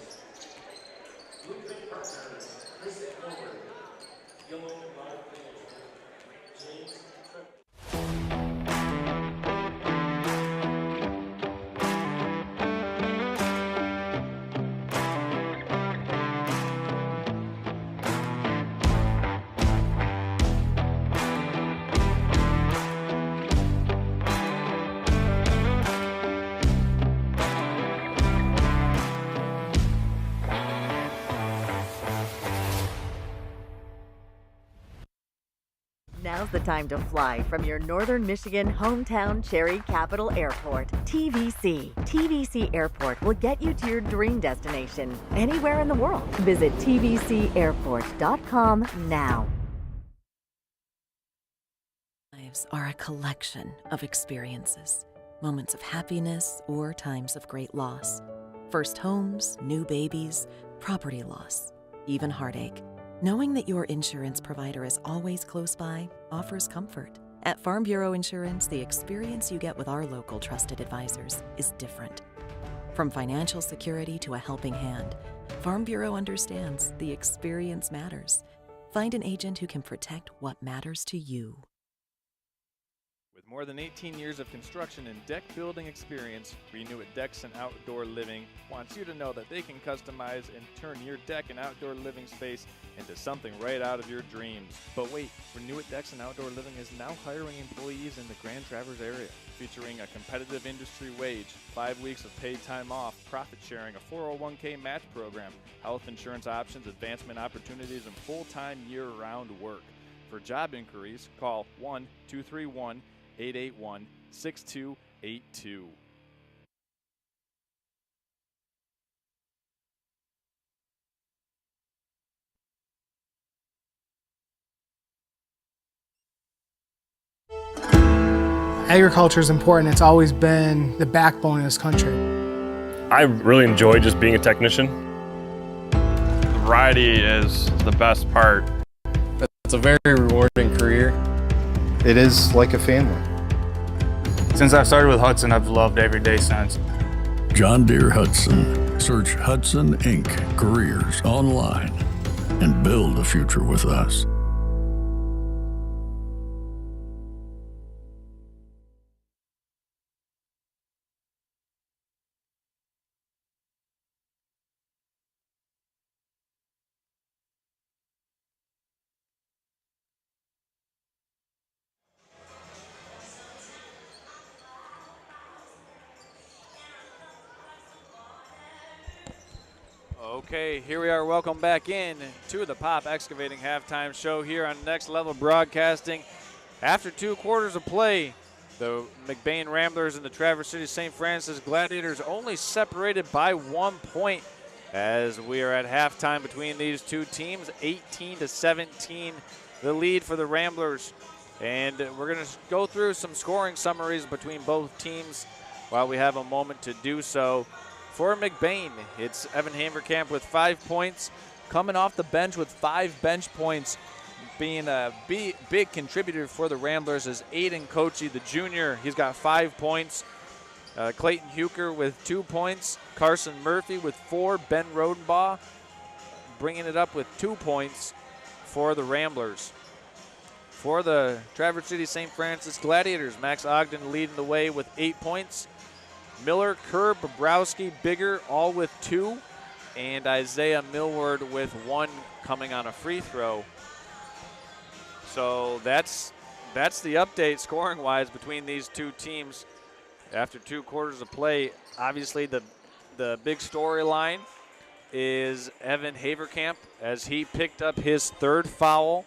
Now's the time to fly from your northern Michigan hometown Cherry Capital Airport. TVC. TVC Airport will get you to your dream destination anywhere in the world. Visit tvcairport.com now. Lives are a collection of experiences, moments of happiness or times of great loss. First homes, new babies, property loss, even heartache. Knowing that your insurance provider is always close by offers comfort. At Farm Bureau Insurance, the experience you get with our local trusted advisors is different. From financial security to a helping hand, Farm Bureau understands the experience matters. Find an agent who can protect what matters to you. With more than 18 years of construction and deck building experience, Renew It Decks and Outdoor Living wants you to know that they can customize and turn your deck and outdoor living space into something right out of your dreams. But wait, Renew It Decks and Outdoor Living is now hiring employees in the Grand Traverse area, featuring a competitive industry wage, 5 weeks of paid time off, profit sharing, a 401k match program, health insurance options, advancement opportunities, and full-time year-round work. For job inquiries, call 1-231-881-6282. Agriculture is important. It's always been the backbone of this country. I really enjoy just being a technician. The variety is the best part. It's a very rewarding career. It is like a family. Since I've started with Hudson, I've loved every day since. John Deere Hudson. Search Hudson Inc. Careers online and build a future with us. Okay, here we are. Welcome back in to the Pop Excavating halftime show here on Next Level Broadcasting. After 2 quarters of play, The Mcbain Ramblers and the Traverse City St. Francis Gladiators only separated by 1 point as we are at halftime between these two teams. 18-17, the lead for the Ramblers. And we're going to go through some scoring summaries between both teams while we have a moment to do so. For Mcbain, it's Evan Haverkamp with 5 points. Coming off the bench with 5 bench points, being a big contributor for the Ramblers is Aiden Kochi, the junior. He's got 5 points. Clayton Huker with 2 points. Carson Murphy with 4. Ben Rodenbaugh bringing it up with 2 points for the Ramblers. For the Traverse City St. Francis Gladiators, Max Ogden leading the way with 8 points. Miller, Kerr, Bobrowski, Bigger all with 2. And Isaiah Millward with 1 coming on a free throw. So that's the update scoring-wise between these two teams after 2 quarters of play. Obviously, the big storyline is Evan Haverkamp as he picked up his 3rd foul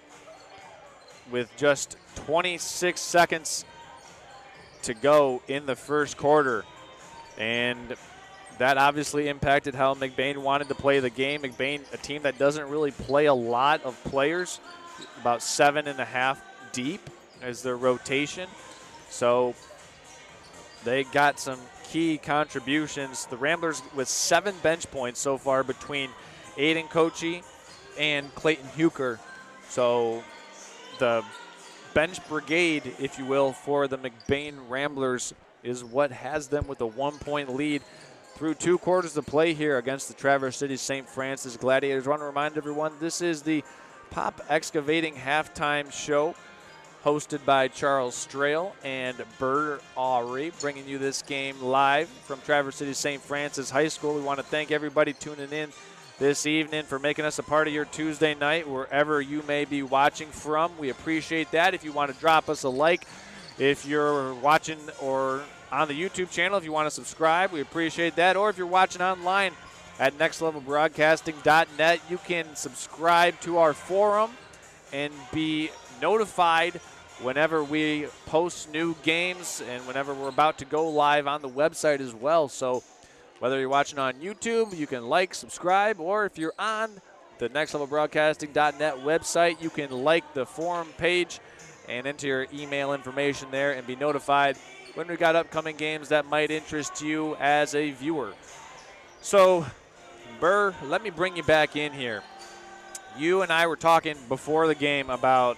with just 26 seconds to go in the first quarter. And that obviously impacted how Mcbain wanted to play the game. Mcbain, a team that doesn't really play a lot of players, about 7.5 deep as their rotation. So they got some key contributions. The Ramblers with 7 bench points so far between Aiden Kochi and Clayton Huker. So the bench brigade, if you will, for the Mcbain Ramblers is what has them with a 1-point lead through 2 quarters of play here against the Traverse City St. Francis Gladiators. I want to remind everyone this is the Pop Excavating halftime show hosted by Charles Strail and Burr Aury, bringing you this game live from Traverse City St. Francis High School. We want to thank everybody tuning in this evening for making us a part of your Tuesday night wherever you may be watching from. We appreciate that. If you want to drop us a like, if you're watching or on the YouTube channel, if you want to subscribe, we appreciate that. Or if you're watching online at nextlevelbroadcasting.net, you can subscribe to our forum and be notified whenever we post new games and whenever we're about to go live on the website as well. So whether you're watching on YouTube, you can like, subscribe, or if you're on the nextlevelbroadcasting.net website, you can like the forum page and enter your email information there and be notified when we got upcoming games that might interest you as a viewer. So, Burr, let me bring you back in here. You and I were talking before the game about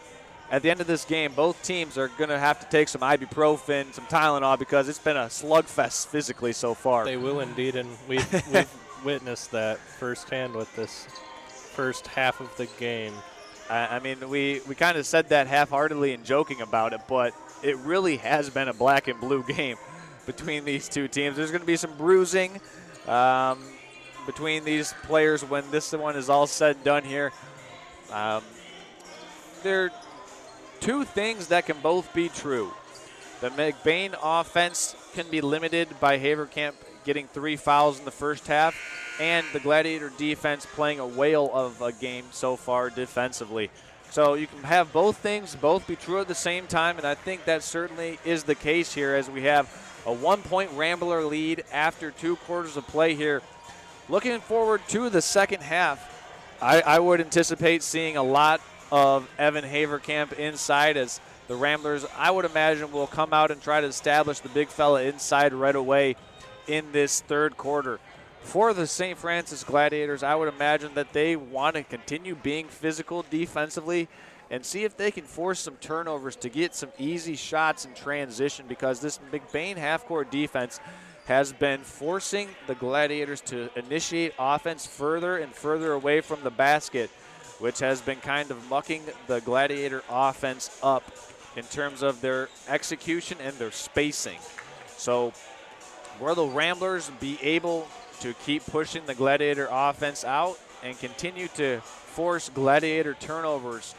at the end of this game, both teams are going to have to take some ibuprofen, some Tylenol, because it's been a slugfest physically so far. They will indeed, and we've witnessed that firsthand with this first half of the game. I mean, we kind of said that half-heartedly and joking about it, but it really has been a black and blue game between these two teams. There's going to be some bruising between these players when this one is all said and done here. There are 2 things that can both be true. The Mcbain offense can be limited by Haverkamp getting 3 fouls in the first half, and the Gladiator defense playing a whale of a game so far defensively. So you can have both things both be true at the same time, and I think that certainly is the case here as we have a 1-point Rambler lead after 2 quarters of play here. Looking forward to the second half, I would anticipate seeing a lot of Evan Haverkamp inside as the Ramblers, I would imagine, will come out and try to establish the big fella inside right away in this third quarter. For the St. Francis Gladiators, I would imagine that they want to continue being physical defensively and see if they can force some turnovers to get some easy shots in transition, because this Mcbain half-court defense has been forcing the Gladiators to initiate offense further and further away from the basket, which has been kind of mucking the Gladiator offense up in terms of their execution and their spacing. So will the Ramblers be able to keep pushing the Gladiator offense out and continue to force Gladiator turnovers?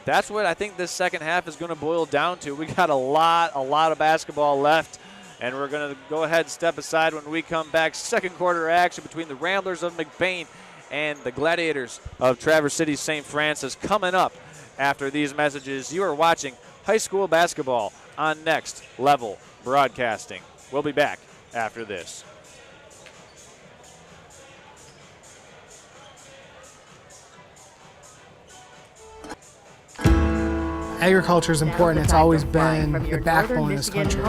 That's what I think this second half is going to boil down to. We got a lot of basketball left, and we're going to go ahead and step aside when we come back. Second quarter action between the Ramblers of Mcbain and the Gladiators of Traverse City St. Francis coming up after these messages. You are watching high school basketball on Next Level Broadcasting. We'll be back after this. Agriculture is important. It's always been the backbone of this country.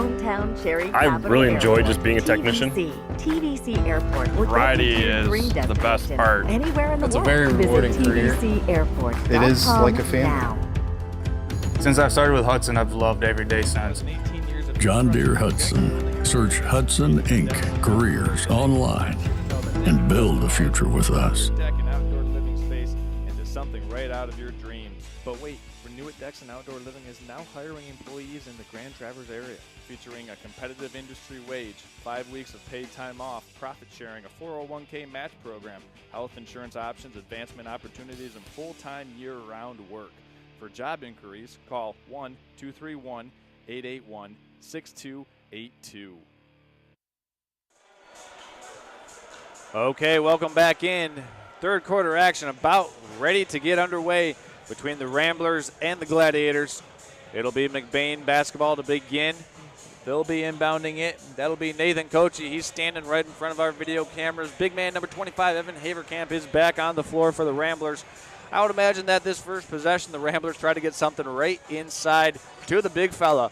I really enjoy just being a technician. TVC Airport. Variety is the best part. Anywhere in the It's a world. very rewarding Visit career. TVCAirport.com It is like a family. now. Since I've started with Hudson, I've loved every day since. John Deere Hudson. Search Hudson Inc. Careers online and build a future with us. Deck and outdoor living space into something right out of your dreams. But wait, Renew-It Decks and Outdoor Living is now hiring employees in the Grand Traverse area, featuring a competitive industry wage, 5 weeks of paid time off, profit sharing, a 401k match program, health insurance options, advancement opportunities, and full-time year-round work. For job inquiries, call 1-231-881-6282. Okay, welcome back in. Third quarter action about ready to get underway between the Ramblers and the Gladiators. It'll be Mcbain basketball to begin. They'll be inbounding it. That'll be Nathan Kochi. He's standing right in front of our video cameras. Big man number 25, Evan Haverkamp, is back on the floor for the Ramblers. I would imagine that this first possession, the Ramblers try to get something right inside to the big fella.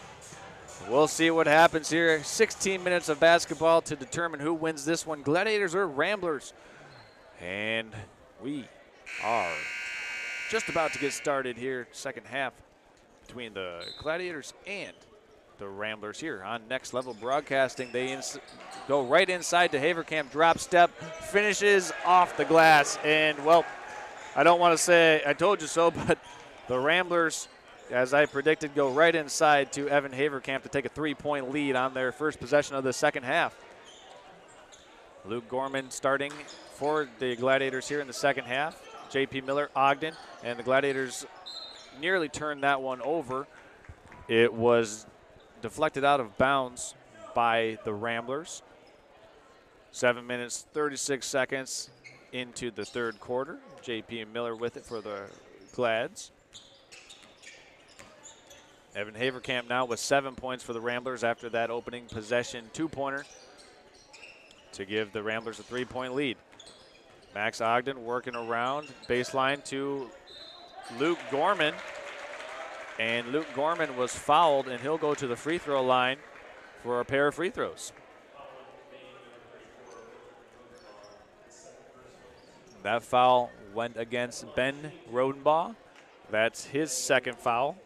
We'll see what happens here. 16 minutes of basketball to determine who wins this one, Gladiators or Ramblers. And we are just about to get started here, second half, between the Gladiators and the Ramblers here on Next Level Broadcasting. They go right inside to Haverkamp, drop step, finishes off the glass. And, well, I don't want to say I told you so, but the Ramblers, as I predicted, go right inside to Evan Haverkamp to take a 3-point lead on their first possession of the second half. Luke Gorman starting for the Gladiators here in the second half. J.P. Miller, Ogden, and the Gladiators nearly turned that one over. It was deflected out of bounds by the Ramblers. 7 minutes, 36 seconds into the third quarter. J.P. Miller with it for the Glads. Evan Haverkamp now with 7 points for the Ramblers after that opening possession two-pointer to give the Ramblers a 3-point lead. Max Ogden working around baseline to Luke Gorman. And Luke Gorman was fouled, and he'll go to the free throw line for a pair of free throws. That foul went against Ben Rodenbaugh. That's his second foul.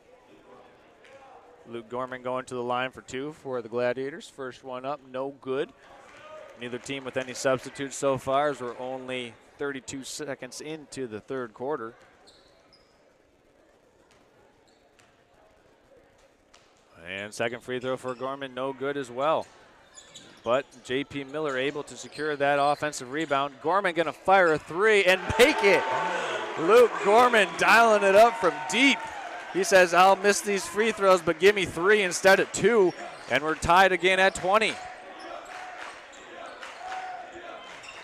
Luke Gorman going to the line for two for the Gladiators. First one up, no good. Neither team with any substitutes so far, as we're only 32 seconds into the third quarter. And second free throw for Gorman, no good as well. But J.P. Miller able to secure that offensive rebound. Gorman going to fire a three and make it. Luke Gorman dialing it up from deep. He says, I'll miss these free throws, but give me three instead of two. And we're tied again at 20.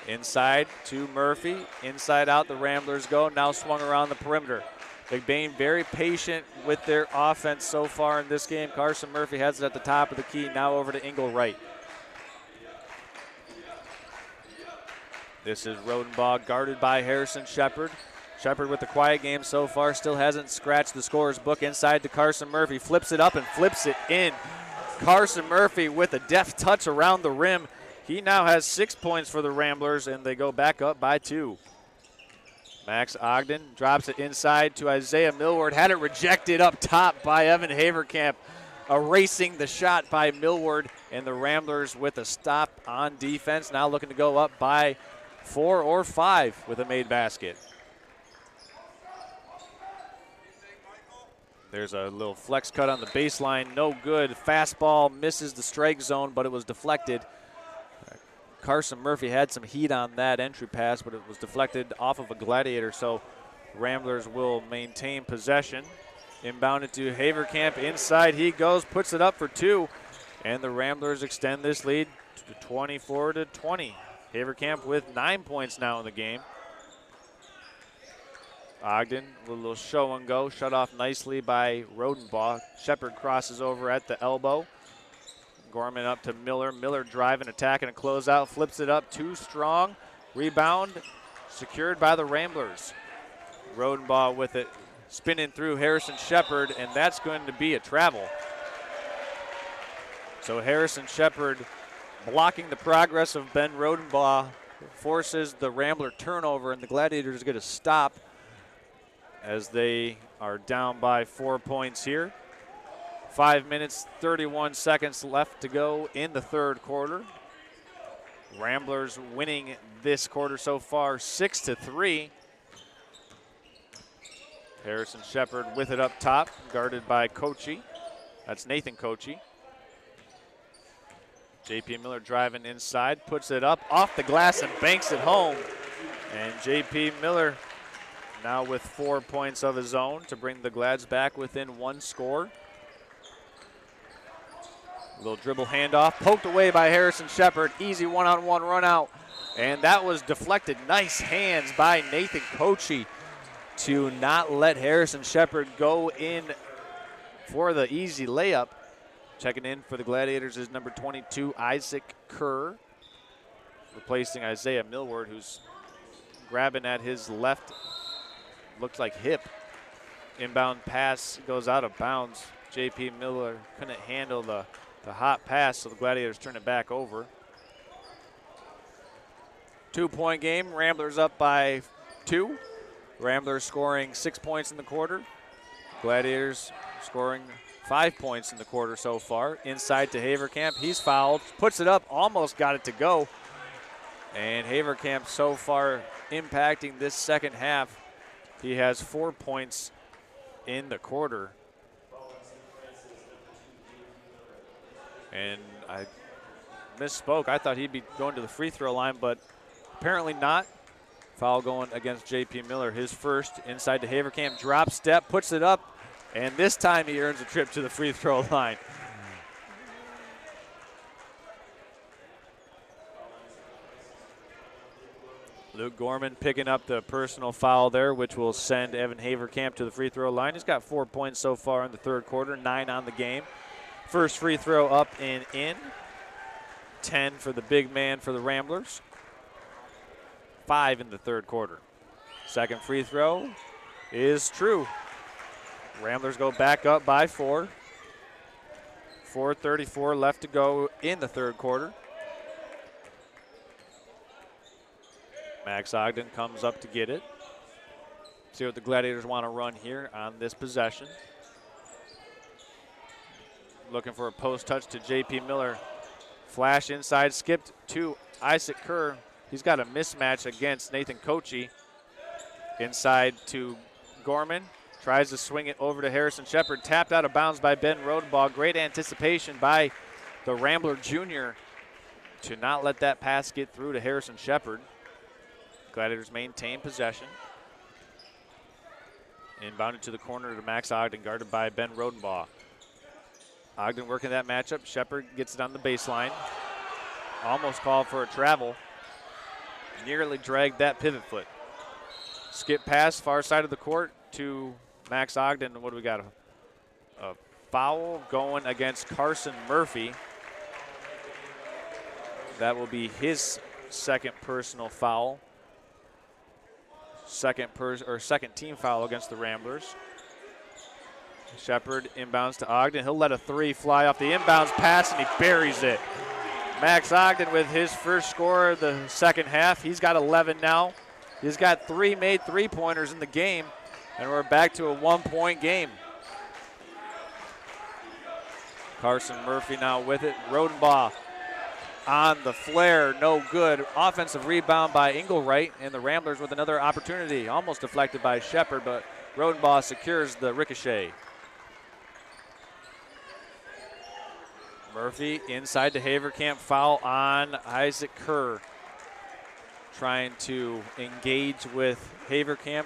Inside to Murphy. Inside out the Ramblers go. Now swung around the perimeter. Mcbain very patient with their offense so far in this game. Carson Murphy has it at the top of the key. Now over to Ingle Wright. This is Rodenbaugh guarded by Harrison Shepard. Shepard with the quiet game so far. Still hasn't scratched the scorer's book. Inside to Carson Murphy. Flips it up and flips it in. Carson Murphy with a deft touch around the rim. He now has 6 points for the Ramblers, and they go back up by 2. Max Ogden drops it inside to Isaiah Millward. Had it rejected up top by Evan Haverkamp. Erasing the shot by Millward, and the Ramblers with a stop on defense. Now looking to go up by 4 or 5 with a made basket. There's a little flex cut on the baseline. No good. Fastball misses the strike zone, but it was deflected. Carson Murphy had some heat on that entry pass, but it was deflected off of a Gladiator, so Ramblers will maintain possession. Inbounded to Haverkamp. Inside he goes, puts it up for 2, and the Ramblers extend this lead to 24-20. Haverkamp with 9 points now in the game. Ogden with a little show and go, shut off nicely by Rodenbaugh. Shepard crosses over at the elbow. Gorman up to Miller. Miller driving, attacking, and closeout. Flips it up, too strong. Rebound secured by the Ramblers. Rodenbaugh with it, spinning through Harrison Shepard, and that's going to be a travel. So Harrison Shepard blocking the progress of Ben Rodenbaugh forces the Rambler turnover, and the Gladiators get a stop as they are down by 4 points here. 5 minutes, 31 seconds left to go in the third quarter. Ramblers winning this quarter so far 6-3. Harrison Shepard with it up top, guarded by Kochi. That's Nathan Kochi. J.P. Miller driving inside, puts it up off the glass and banks it home. And J.P. Miller now with 4 points of his own to bring the Glads back within one score. A little dribble handoff, poked away by Harrison Shepard. Easy one-on-one run out. And that was deflected. Nice hands by Nathan Kochi to not let Harrison Shepard go in for the easy layup. Checking in for the Gladiators is number 22, Isaac Kerr, replacing Isaiah Millward, who's grabbing at his left, looks like hip. Inbound pass goes out of bounds. J.P. Miller couldn't handle the hot pass, so the Gladiators turn it back over. 2-point game, Ramblers up by 2. Ramblers scoring 6 points in the quarter. Gladiators scoring 5 points in the quarter so far. Inside to Haverkamp, he's fouled, puts it up, almost got it to go. And Haverkamp so far impacting this second half. He has 4 points in the quarter. And I misspoke. I thought he'd be going to the free throw line, but apparently not. Foul going against J.P. Miller, his first. Inside to Haverkamp, drop step, puts it up, and this time he earns a trip to the free throw line. Luke Gorman picking up the personal foul there, which will send Evan Haverkamp to the free throw line. He's got 4 points so far in the third quarter, 9 on the game. First free throw up and in. 10 for the big man for the Ramblers. 5 in the third quarter. Second free throw is true. Ramblers go back up by 4. 4:34 left to go in the third quarter. Max Ogden comes up to get it. See what the Gladiators want to run here on this possession. Looking for a post touch to J.P. Miller. Flash inside, skipped to Isaac Kerr. He's got a mismatch against Nathan Kochi. Inside to Gorman. Tries to swing it over to Harrison Shepard. Tapped out of bounds by Ben Rodenbaugh. Great anticipation by the Rambler Jr. to not let that pass get through to Harrison Shepard. Gladiators maintain possession. Inbounded to the corner to Max Ogden, guarded by Ben Rodenbaugh. Ogden working that matchup. Shepard gets it on the baseline. Almost called for a travel. Nearly dragged that pivot foot. Skip pass, far side of the court to Max Ogden. What do we got? A foul going against Carson Murphy. That will be his second personal foul. Second team foul against the Ramblers. Shepard inbounds to Ogden. He'll let a 3 fly off the inbounds pass, and he buries it. Max Ogden with his first score of the second half. He's got 11 now. He's got 3 made three-pointers in the game, and we're back to a 1-point game. Carson Murphy now with it. Rodenbaugh on the flare, no good. Offensive rebound by Engelwright, and the Ramblers with another opportunity. Almost deflected by Shepard, but Rodenbaugh secures the ricochet. Murphy inside to Haverkamp, foul on Isaac Kerr. Trying to engage with Haverkamp.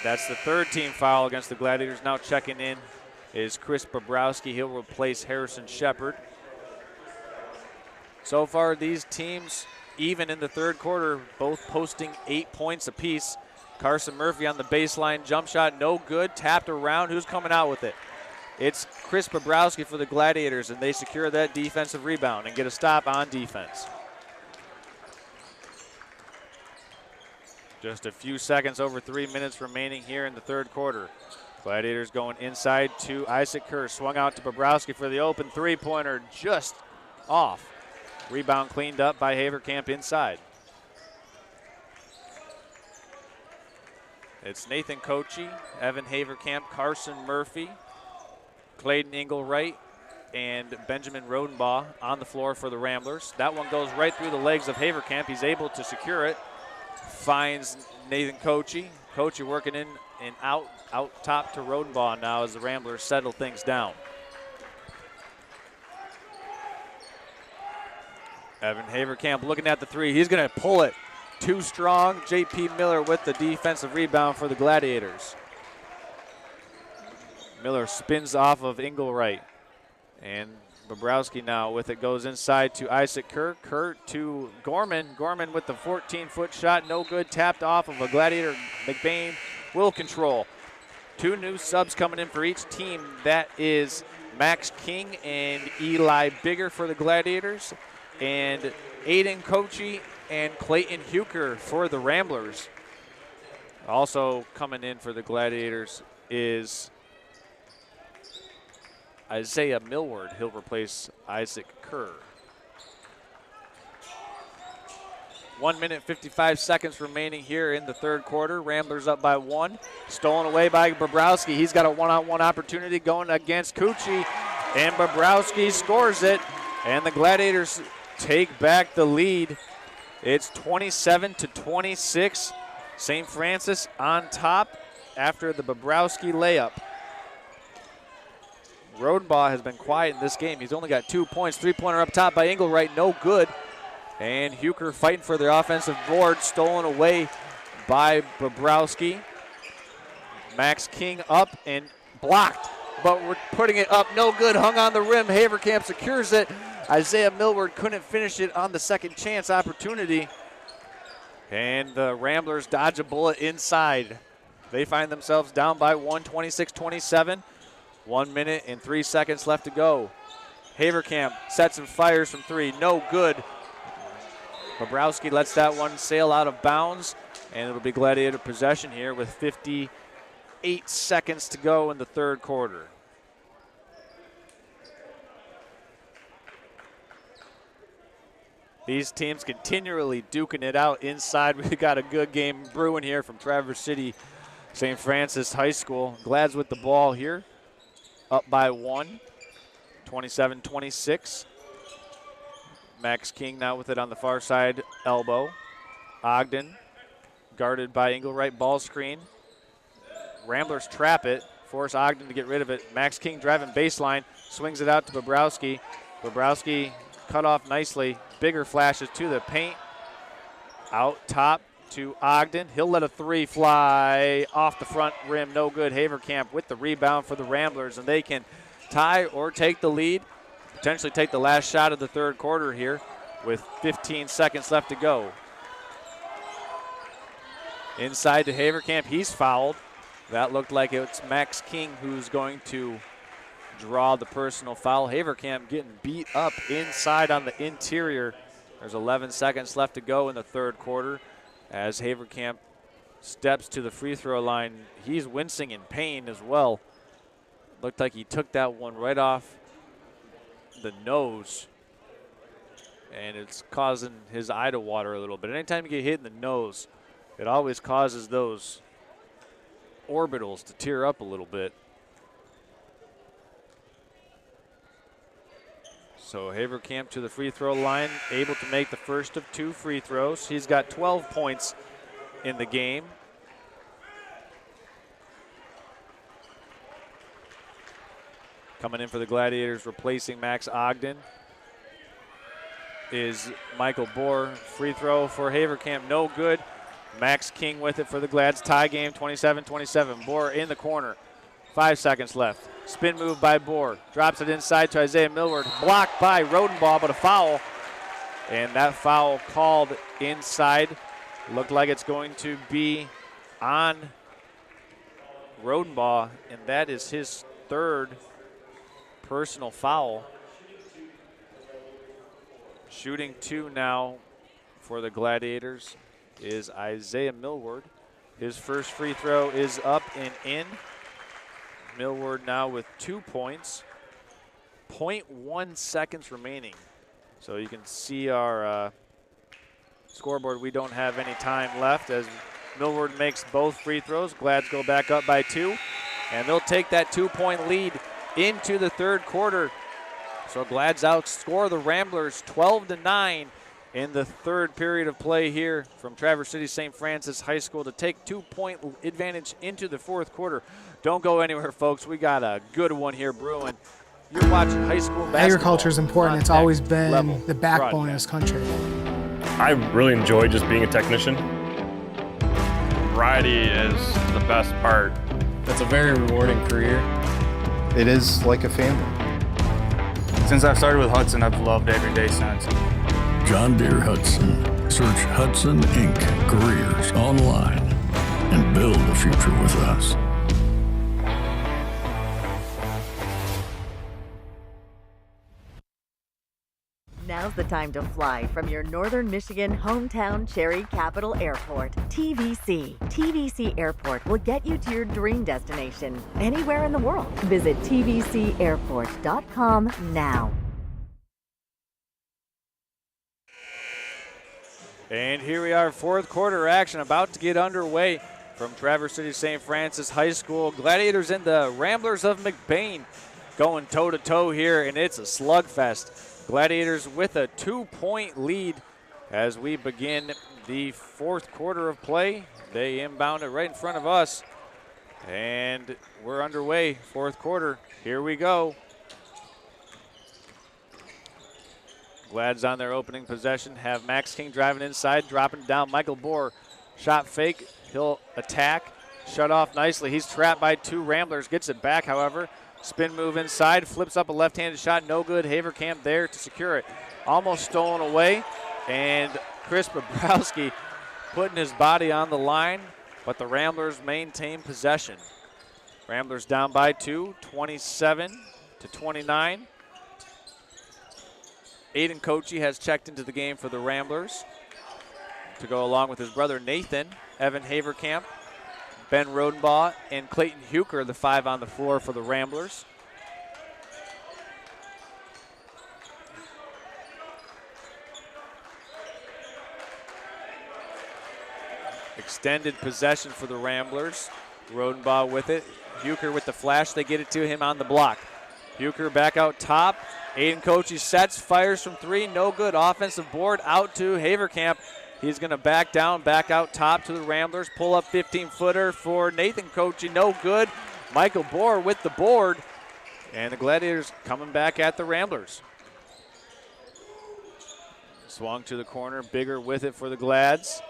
That's the third team foul against the Gladiators. Now checking in is Chris Bobrowski. He'll replace Harrison Shepard. So far, these teams, even in the third quarter, both posting 8 points apiece. Carson Murphy on the baseline jump shot, no good, tapped around. Who's coming out with it? It's Chris Bobrowski for the Gladiators, and they secure that defensive rebound and get a stop on defense. Just a few seconds, over 3 minutes remaining here in the third quarter. Gladiators going inside to Isaac Kerr. Swung out to Bobrowski for the open three-pointer, just off. Rebound cleaned up by Haverkamp inside. It's Nathan Kochi, Evan Haverkamp, Carson Murphy, Clayton Engelwright, and Benjamin Rodenbaugh on the floor for the Ramblers. That one goes right through the legs of Haverkamp. He's able to secure it. Finds Nathan Kochi. Kochi working in and out top to Rodenbaugh now as the Ramblers settle things down. Evan Haverkamp looking at the three. He's going to pull it. Too strong. J.P. Miller with the defensive rebound for the Gladiators. Miller spins off of Engelwright. And Bobrowski now with it, goes inside to Isaac Kerr. Kerr to Gorman. Gorman with the 14-foot shot. No good. Tapped off of a Gladiator. Mcbain will control. Two new subs coming in for each team. That is Max King and Eli Bigger for the Gladiators. And Aiden Kochi and Clayton Huker for the Ramblers. Also coming in for the Gladiators is Isaiah Millward. He'll replace Isaac Kerr. 1 minute, 55 seconds remaining here in the third quarter. Ramblers up by one. Stolen away by Bobrowski. He's got a one-on-one opportunity going against Kuchi, and Bobrowski scores it, and the Gladiators take back the lead. It's 27-26. St. Francis on top after the Bobrowski layup. Rodenbaugh has been quiet in this game. He's only got 2 points. Three-pointer up top by Engelwright, no good. And Huker fighting for the offensive board, stolen away by Bobrowski. Max King up and blocked, but we're putting it up, no good. Hung on the rim. Haverkamp secures it. Isaiah Millward couldn't finish it on the second chance opportunity. And the Ramblers dodge a bullet inside. They find themselves down by one, 26-27. 1 minute and 3 seconds left to go. Haverkamp sets and fires from three, no good. Bobrowski lets that one sail out of bounds, and it'll be Gladiator possession here with 58 seconds to go in the third quarter. These teams continually duking it out inside. We've got a good game brewing here from Traverse City St. Francis High School. Glad's with the ball here, up by one, 27-26. Max King now with it on the far side, elbow. Ogden guarded by Engelwright, ball screen. Ramblers trap it, force Ogden to get rid of it. Max King driving baseline, swings it out to Bobrowski. Bobrowski cut off nicely. Bigger flashes to the paint. Out top to Ogden. He'll let a three fly off the front rim, no good. Haverkamp with the rebound for the Ramblers, and they can tie or take the lead. Potentially take the last shot of the third quarter here with 15 seconds left to go. Inside to Haverkamp, he's fouled. That looked like it's Max King who's going to draw the personal foul. Haverkamp getting beat up inside on the interior. There's 11 seconds left to go in the third quarter as Haverkamp steps to the free throw line. He's wincing in pain as well. Looked like he took that one right off the nose, and it's causing his eye to water a little bit. Anytime you get hit in the nose, it always causes those orbitals to tear up a little bit. So Haverkamp to the free throw line, able to make the first of two free throws. He's got 12 points in the game. Coming in for the Gladiators, replacing Max Ogden, is Michael Bohr. Free throw for Haverkamp, no good. Max King with it for the Glads. Tie game, 27-27. Bohr in the corner. 5 seconds left. Spin move by Bohr. Drops it inside to Isaiah Millward. Blocked by Rodenbaugh, but a foul. And that foul called inside. Looked like it's going to be on Rodenbaugh, and that is his third personal foul. Shooting 2 now for the Gladiators is Isaiah Millward. His first free throw is up and in. Millward now with 2 points. 0.1 seconds remaining. So you can see our scoreboard. We don't have any time left as Millward makes both free throws. Glads go back up by 2. And they'll take that 2-point lead into the third quarter. So Glads outscore the Ramblers 12-9 in the third period of play here from Traverse City St. Francis High School to take 2-point advantage into the fourth quarter. Don't go anywhere, folks. We got a good one here brewing. You're watching high school basketball. Agriculture is important. It's always been level the backbone of this country. I really enjoy just being a technician. Variety is the best part. That's a very rewarding career. It is like a family. Since I've started with Hudson, I've loved every day since. John Deere Hudson. Search Hudson Inc. Careers online and build a future with us. Now's the time to fly from your Northern Michigan hometown Cherry Capital Airport. TVC. TVC Airport will get you to your dream destination anywhere in the world. Visit tvcairport.com now. And here we are, fourth quarter action about to get underway from Traverse City St. Francis High School. Gladiators and the Ramblers of Mcbain going toe-to-toe here, and it's a slugfest. Gladiators with a 2-point lead as we begin the fourth quarter of play. They inbound it right in front of us, and we're underway, fourth quarter. Here we go. Glads on their opening possession have Max King driving inside, dropping down. Michael Bohr, shot fake. He'll attack, shut off nicely. He's trapped by 2 Ramblers, gets it back, however. Spin move inside, flips up a left-handed shot, no good. Haverkamp there to secure it. Almost stolen away, and Chris Bobrowski putting his body on the line, but the Ramblers maintain possession. Ramblers down by 2, 27-29. Aiden Kochi has checked into the game for the Ramblers to go along with his brother Nathan. Evan Haverkamp, Ben Rodenbaugh, and Clayton Huker, the 5 on the floor for the Ramblers. Extended possession for the Ramblers. Rodenbaugh with it. Huker with the flash. They get it to him on the block. Huker back out top. Aiden Kochi sets, fires from 3. No good. Offensive board out to Haverkamp. He's going to back down, back out top to the Ramblers. Pull up 15-footer for Nathan Kochi. No good. Michael Bohr with the board. And the Gladiators coming back at the Ramblers. Swung to the corner. Bigger with it for the Glads.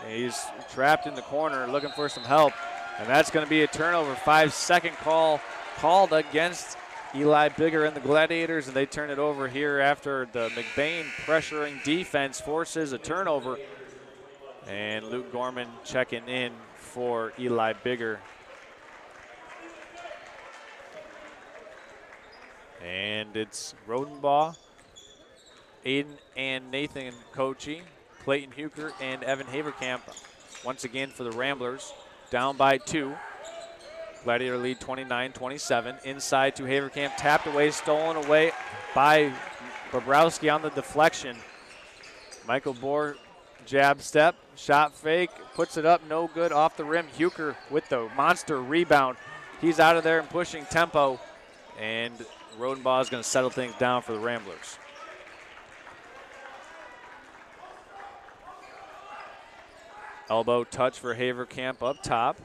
He's trapped in the corner looking for some help. And that's going to be a turnover. 5-second call called against Eli Bigger and the Gladiators, and they turn it over here after the Mcbain pressuring defense forces a turnover. And Luke Gorman checking in for Eli Bigger. And it's Rodenbaugh, Aiden and Nathan Kochi, Clayton Huker and Evan Haverkamp once again for the Ramblers, down by 2. Gladiator lead 29-27. Inside to Haverkamp, tapped away, stolen away by Bobrowski on the deflection. Michael Bohr, jab step, shot fake, puts it up, no good, off the rim. Huker with the monster rebound. He's out of there and pushing tempo, and Rodenbaugh is going to settle things down for the Ramblers. Elbow touch for Haverkamp up top.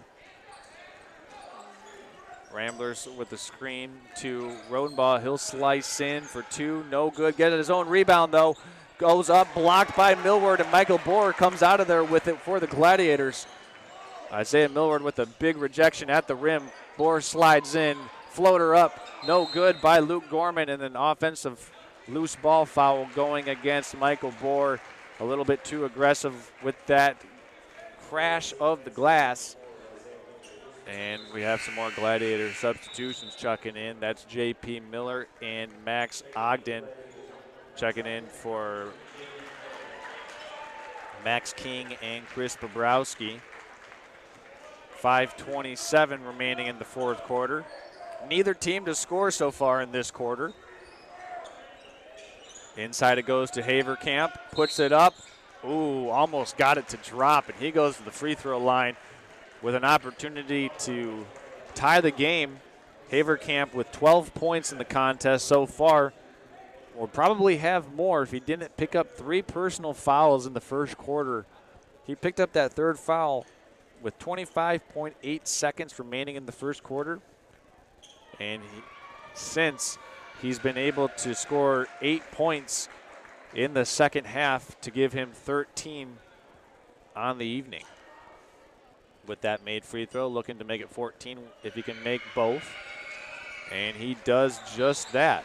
Ramblers with the screen to Rodenbaugh. He'll slice in for 2. No good. Get his own rebound, though. Goes up, blocked by Millward, and Michael Bohr comes out of there with it for the Gladiators. Isaiah Millward with a big rejection at the rim. Bohr slides in. Floater up. No good by Luke Gorman, and an offensive loose ball foul going against Michael Bohr. A little bit too aggressive with that crash of the glass. And we have some more Gladiator substitutions checking in. That's J.P. Miller and Max Ogden checking in for Max King and Chris Bobrowski. 5:27 remaining in the fourth quarter. Neither team to score so far in this quarter. Inside it goes to Haverkamp, puts it up. Ooh, almost got it to drop, and he goes to the free throw line with an opportunity to tie the game. Haverkamp with 12 points in the contest so far. Will probably have more if he didn't pick up 3 personal fouls in the first quarter. He picked up that third foul with 25.8 seconds remaining in the first quarter. And since he's been able to score 8 points in the second half to give him 13 on the evening. With that made free throw, looking to make it 14 if he can make both. And he does just that.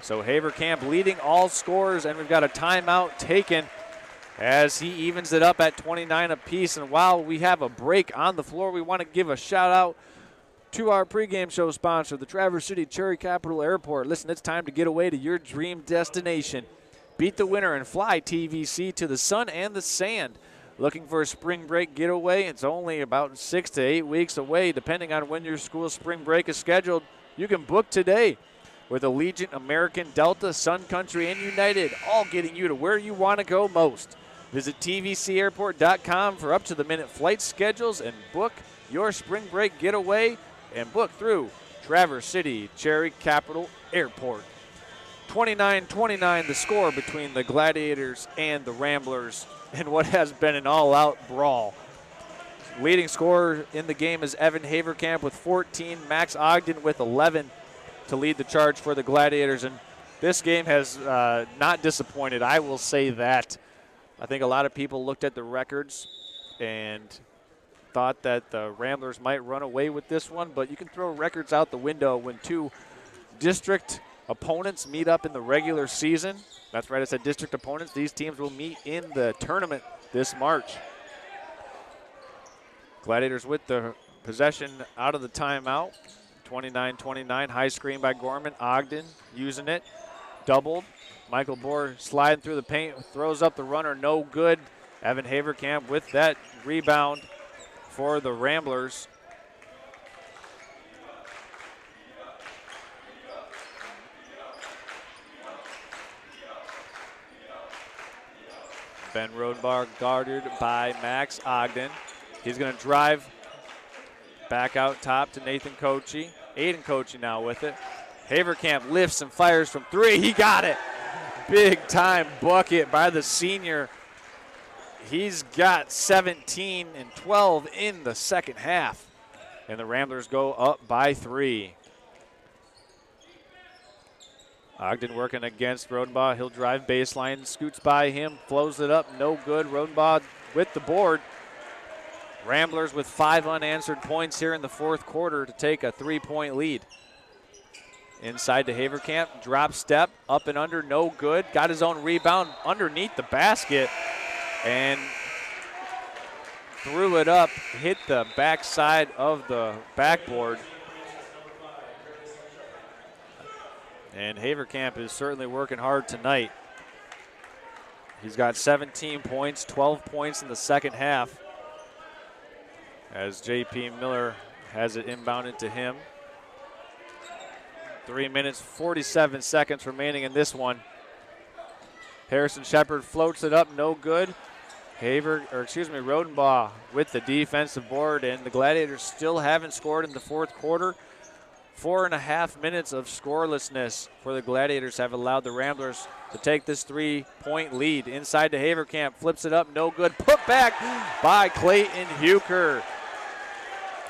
So Haverkamp leading all scorers, and we've got a timeout taken as he evens it up at 29 apiece. And while we have a break on the floor, we want to give a shout out to our pregame show sponsor, the Traverse City Cherry Capital Airport. Listen, it's time to get away to your dream destination. Beat the winter and fly TVC to the sun and the sand. Looking for a spring break getaway? It's only about 6 to 8 weeks away, depending on when your school's spring break is scheduled. You can book today with Allegiant, American, Delta, Sun Country, and United, all getting you to where you want to go most. Visit tvcairport.com for up-to-the-minute flight schedules and book your spring break getaway and book through Traverse City Cherry Capital Airport. 29-29 the score between the Gladiators and the Ramblers in what has been an all-out brawl. Leading scorer in the game is Evan Haverkamp with 14, Max Ogden with 11 to lead the charge for the Gladiators. And this game has not disappointed, I will say that. I think a lot of people looked at the records and thought that the Ramblers might run away with this one, but you can throw records out the window when two district opponents meet up in the regular season. That's right, I said district opponents. These teams will meet in the tournament this March. Gladiators with the possession out of the timeout. 29-29, high screen by Gorman. Ogden using it, doubled. Michael Bohr sliding through the paint, throws up the runner, no good. Evan Haverkamp with that rebound for the Ramblers. Ben Rodenbach guarded by Max Ogden. He's going to drive back out top to Nathan Kochi. Aiden Kochi now with it. Haverkamp lifts and fires from 3. He got it. Big time bucket by the senior. He's got 17 and 12 in the second half. And the Ramblers go up by 3. Ogden working against Rodenbaugh. He'll drive baseline, scoots by him, flows it up, no good. Rodenbaugh with the board. Ramblers with 5 unanswered points here in the fourth quarter to take a 3-point lead. Inside to Haverkamp, drop step, up and under, no good. Got his own rebound underneath the basket and threw it up, hit the backside of the backboard. And Haverkamp is certainly working hard tonight. He's got 17 points, 12 points in the second half as J.P. Miller has it inbounded to him. 3 minutes, 47 seconds remaining in this one. Harrison Shepard floats it up, no good. Rodenbaugh with the defensive board, and the Gladiators still haven't scored in the fourth quarter. 4.5 minutes of scorelessness for the Gladiators have allowed the Ramblers to take this 3-point lead. Inside to Haverkamp, flips it up, no good. Put back by Clayton Huker.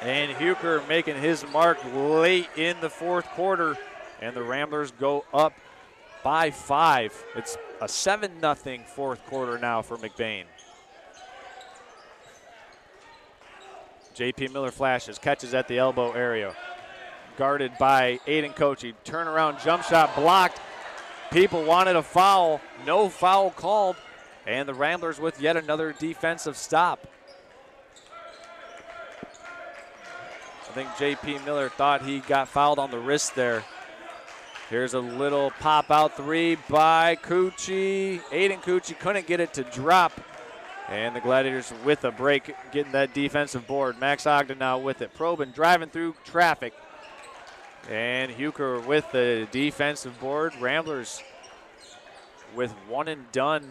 And Huker making his mark late in the fourth quarter, and the Ramblers go up by 5. It's a 7-0 fourth quarter now for Mcbain. J.P. Miller flashes, catches at the elbow area. Guarded by Aiden Kochi. Turnaround jump shot blocked. People wanted a foul. No foul called. And the Ramblers with yet another defensive stop. I think J.P. Miller thought he got fouled on the wrist there. Here's a little pop-out three by Cucci. Aiden Cucci couldn't get it to drop. And the Gladiators with a break, getting that defensive board. Max Ogden now with it. Probin driving through traffic. And Huker with the defensive board. Ramblers with one and done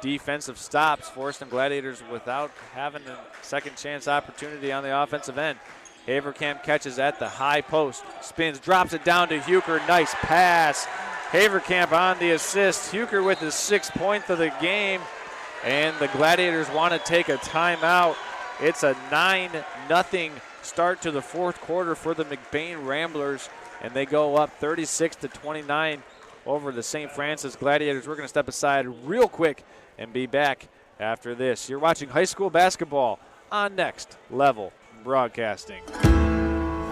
defensive stops, forcing Gladiators without having a second chance opportunity on the offensive end. Haverkamp catches at the high post, spins, drops it down to Huker. Nice pass. Haverkamp on the assist. Huker with his 6th point of the game. And the Gladiators want to take a timeout. It's a 9-0 start to the fourth quarter for the Mcbain Ramblers, and they go up 36-29 over the St. Francis Gladiators. We're going to step aside real quick and be back after this. You're watching high school basketball on Next Level Broadcasting.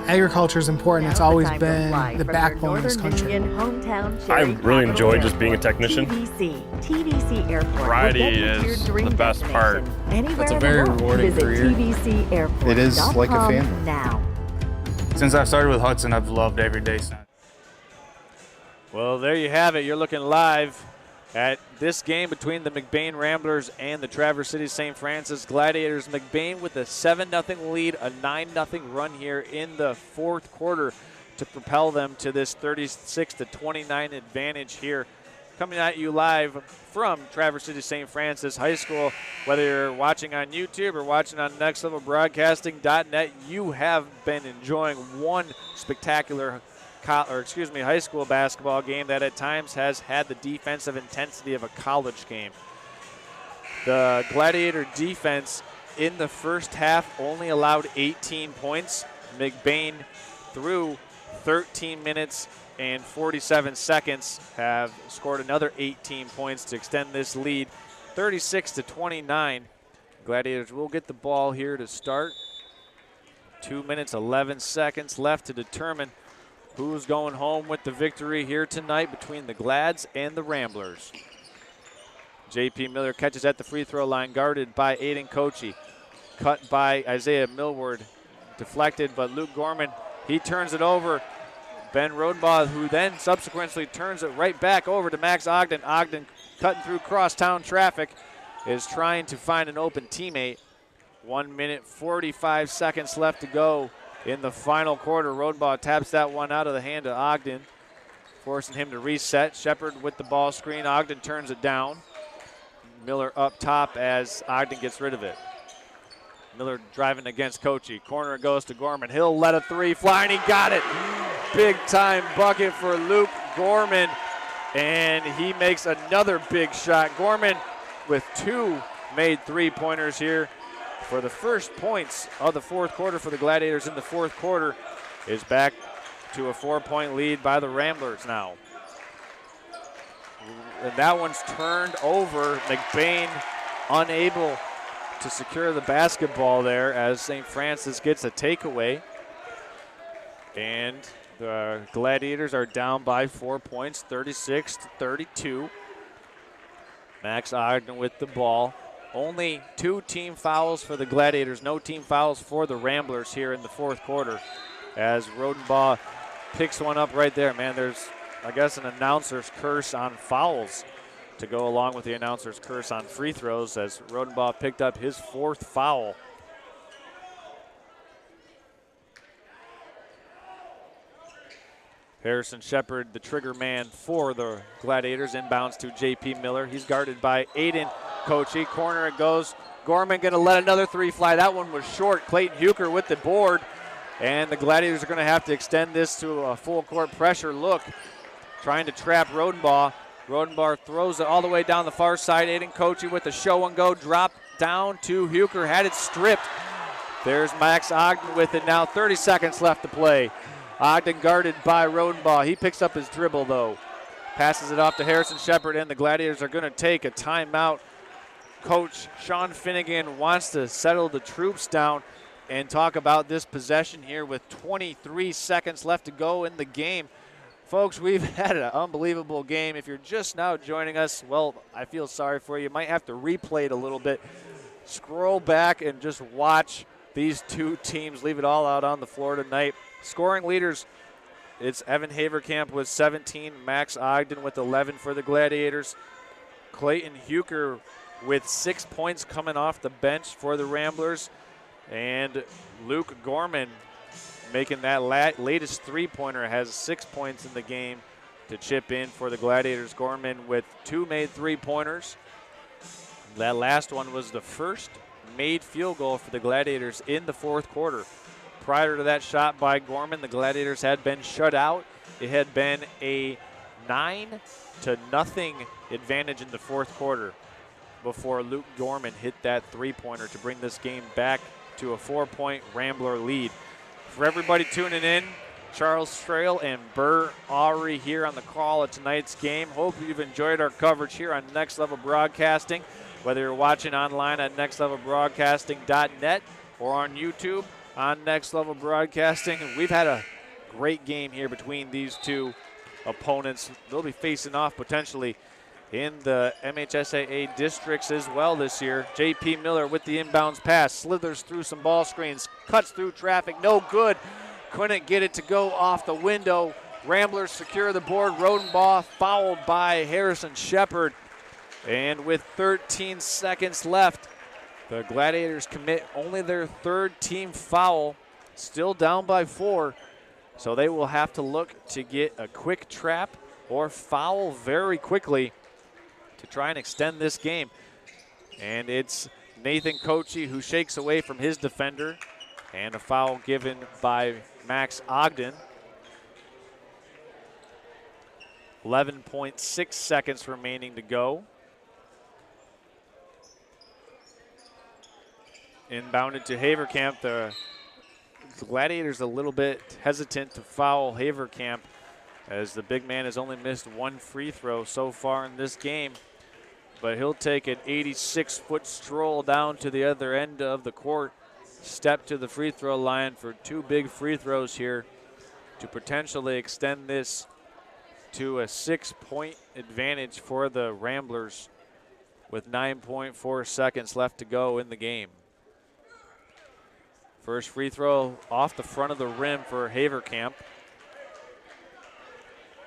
Agriculture is important. It's always been the backbone of this country. I really enjoy just being a technician. TVC Airport. Variety is the best part. That's a very rewarding career. TVC Airport. It is like a family. Now. Since I've started with Hudson, I've loved every day since. Well, there you have it. You're looking live at this game between the Mcbain Ramblers and the Traverse City St. Francis Gladiators. Mcbain with a 7-0 lead, a 9-0 run here in the fourth quarter to propel them to this 36-29 advantage here. Coming at you live from Traverse City St. Francis High School. Whether you're watching on YouTube or watching on nextlevelbroadcasting.net, you have been enjoying one spectacular high school basketball game that at times has had the defensive intensity of a college game. The Gladiator defense in the first half only allowed 18 points. Mcbain through 13 minutes and 47 seconds have scored another 18 points to extend this lead 36-29. Gladiators will get the ball here to start. 2 minutes, 11 seconds left to determine who's going home with the victory here tonight between the Glads and the Ramblers. J.P. Miller catches at the free throw line, guarded by Aiden Kochi. Cut by Isaiah Millward. Deflected, but Luke Gorman, he turns it over. Ben Rodenbaugh, who then subsequently turns it right back over to Max Ogden. Ogden, cutting through crosstown traffic, is trying to find an open teammate. 1 minute, 45 seconds left to go in the final quarter. Rodenbaugh taps that one out of the hand of Ogden, forcing him to reset. Shepard with the ball screen. Ogden turns it down. Miller up top as Ogden gets rid of it. Miller driving against Kochi. Corner goes to Gorman. He'll let a three fly, and he got it. Big time bucket for Luke Gorman, and he makes another big shot. Gorman with 2 made three-pointers here. For the first points of the fourth quarter for the Gladiators in the fourth quarter is back to a 4-point lead by the Ramblers now. And that one's turned over. Mcbain unable to secure the basketball there as St. Francis gets a takeaway. And the Gladiators are down by 4 points, 36-32. Max Ogden with the ball. Only 2 team fouls for the Gladiators, no team fouls for the Ramblers here in the fourth quarter as Rodenbaugh picks one up right there. Man, there's, I guess, an announcer's curse on fouls to go along with the announcer's curse on free throws as Rodenbaugh picked up his 4th foul. Harrison Shepard, the trigger man for the Gladiators, inbounds to J.P. Miller. He's guarded by Aiden Kochi. Corner it goes. Gorman going to let another three fly. That one was short. Clayton Huker with the board. And the Gladiators are going to have to extend this to a full court pressure look, trying to trap Rodenbaugh. Rodenbaugh throws it all the way down the far side. Aiden Kochi with the show and go. Drop down to Huker. Had it stripped. There's Max Ogden with it now. 30 seconds left to play. Ogden guarded by Rodenbaugh. He picks up his dribble, though. Passes it off to Harrison Shepard, and the Gladiators are going to take a timeout. Coach Sean Finnegan wants to settle the troops down and talk about this possession here with 23 seconds left to go in the game. Folks, we've had an unbelievable game. If you're just now joining us, well, I feel sorry for you. You might have to replay it a little bit. Scroll back and just watch these two teams leave it all out on the floor tonight. Scoring leaders, it's Evan Haverkamp with 17, Max Ogden with 11 for the Gladiators. Clayton Huker with 6 points coming off the bench for the Ramblers. And Luke Gorman making that latest three-pointer, has 6 points in the game to chip in for the Gladiators. Gorman with 2 made three-pointers. That last one was the first made field goal for the Gladiators in the fourth quarter. Prior to that shot by Gorman, the Gladiators had been shut out. It had been a 9-0 advantage in the fourth quarter before Luke Gorman hit that three-pointer to bring this game back to a 4-point Rambler lead. For everybody tuning in, Charles Strail and Burr Aubrey here on the call of tonight's game. Hope you've enjoyed our coverage here on Next Level Broadcasting. Whether you're watching online at nextlevelbroadcasting.net or on YouTube on Next Level Broadcasting, we've had a great game here between these two opponents. They'll be facing off potentially in the MHSAA districts as well this year. J.P. Miller with the inbounds pass, slithers through some ball screens, cuts through traffic, no good. Couldn't get it to go off the window. Ramblers secure the board. Rodenbaugh fouled by Harrison Shepard. And with 13 seconds left, the Gladiators commit only their third team foul, still down by 4. So they will have to look to get a quick trap or foul very quickly to try and extend this game. And it's Nathan Kochi who shakes away from his defender, and a foul given by Max Ogden. 11.6 seconds remaining to go. Inbounded to Haverkamp. The Gladiators a little bit hesitant to foul Haverkamp, as the big man has only missed 1 free throw so far in this game. But he'll take an 86-foot stroll down to the other end of the court, step to the free throw line for 2 big free throws here to potentially extend this to a 6-point advantage for the Ramblers with 9.4 seconds left to go in the game. First free throw off the front of the rim for Haverkamp.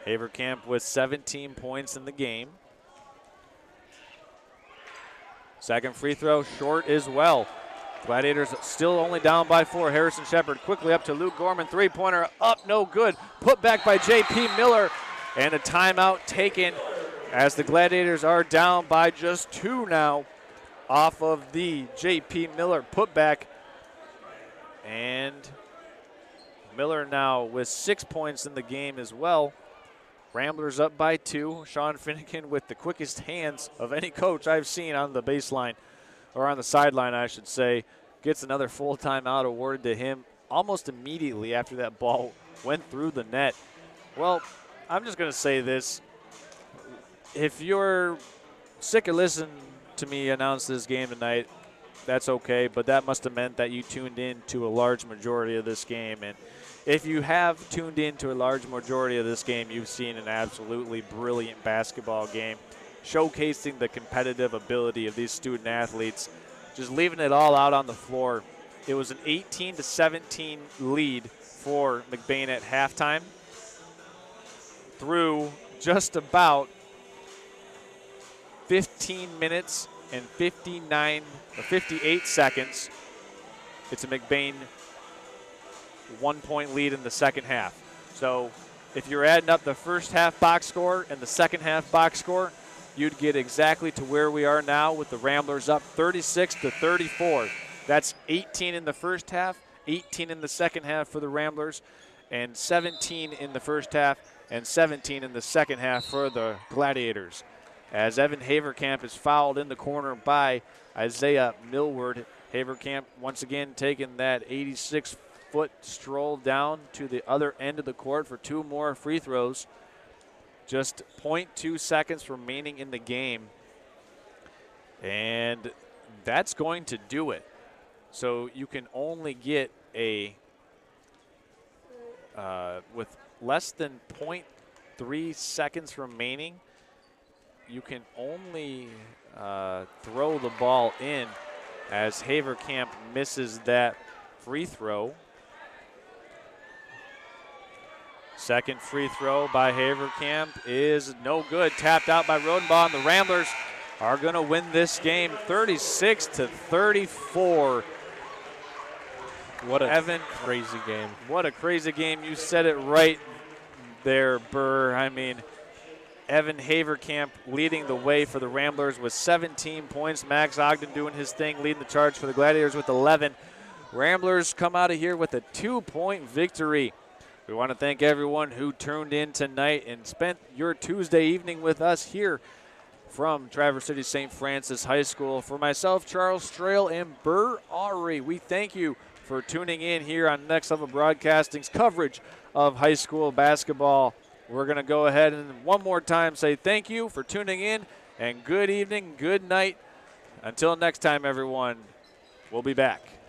Haverkamp with 17 points in the game. Second free throw short as well. Gladiators still only down by 4. Harrison Shepard quickly up to Luke Gorman. Three-pointer up, no good. Put back by J.P. Miller. And a timeout taken as the Gladiators are down by just 2 now off of the J.P. Miller putback. And Miller now with 6 points in the game as well. Ramblers up by 2. Sean Finnegan with the quickest hands of any coach I've seen on the baseline, or on the sideline, I should say. Gets another full timeout awarded to him almost immediately after that ball went through the net. Well, I'm just going to say this. If you're sick of listening to me announce this game tonight, that's okay, but that must have meant that you tuned in to a large majority of this game. And if you have tuned in to a large majority of this game, you've seen an absolutely brilliant basketball game, showcasing the competitive ability of these student athletes, just leaving it all out on the floor. It was an 18-17 lead for Mcbain at halftime. Through just about 15 minutes and 58 seconds, it's a Mcbain 1-point lead in the second half. So if you're adding up the first half box score and the second half box score, you'd get exactly to where we are now with the Ramblers up 36-34. That's 18 in the first half, 18 in the second half for the Ramblers, and 17 in the first half and 17 in the second half for the Gladiators. As Evan Haverkamp is fouled in the corner by Isaiah Millward. Haverkamp once again taking that 86-foot stroll down to the other end of the court for 2 more free throws. Just 0.2 seconds remaining in the game. And that's going to do it. So you can only get a, with less than 3 seconds remaining. You can only throw the ball in as Haverkamp misses that free throw. Second free throw by Haverkamp is no good. Tapped out by Rodenbaugh. The Ramblers are going to win this game 36-34. What a crazy game. What a crazy game. You said it right there, Burr. I mean, Evan Haverkamp leading the way for the Ramblers with 17 points. Max Ogden doing his thing, leading the charge for the Gladiators with 11. Ramblers come out of here with a 2-point victory. We want to thank everyone who tuned in tonight and spent your Tuesday evening with us here from Traverse City St. Francis High School. For myself, Charles Strail, and Burr Aury, we thank you for tuning in here on Next Level Broadcasting's coverage of high school basketball. We're going to go ahead and one more time say thank you for tuning in, and good evening, good night. Until next time, everyone, we'll be back.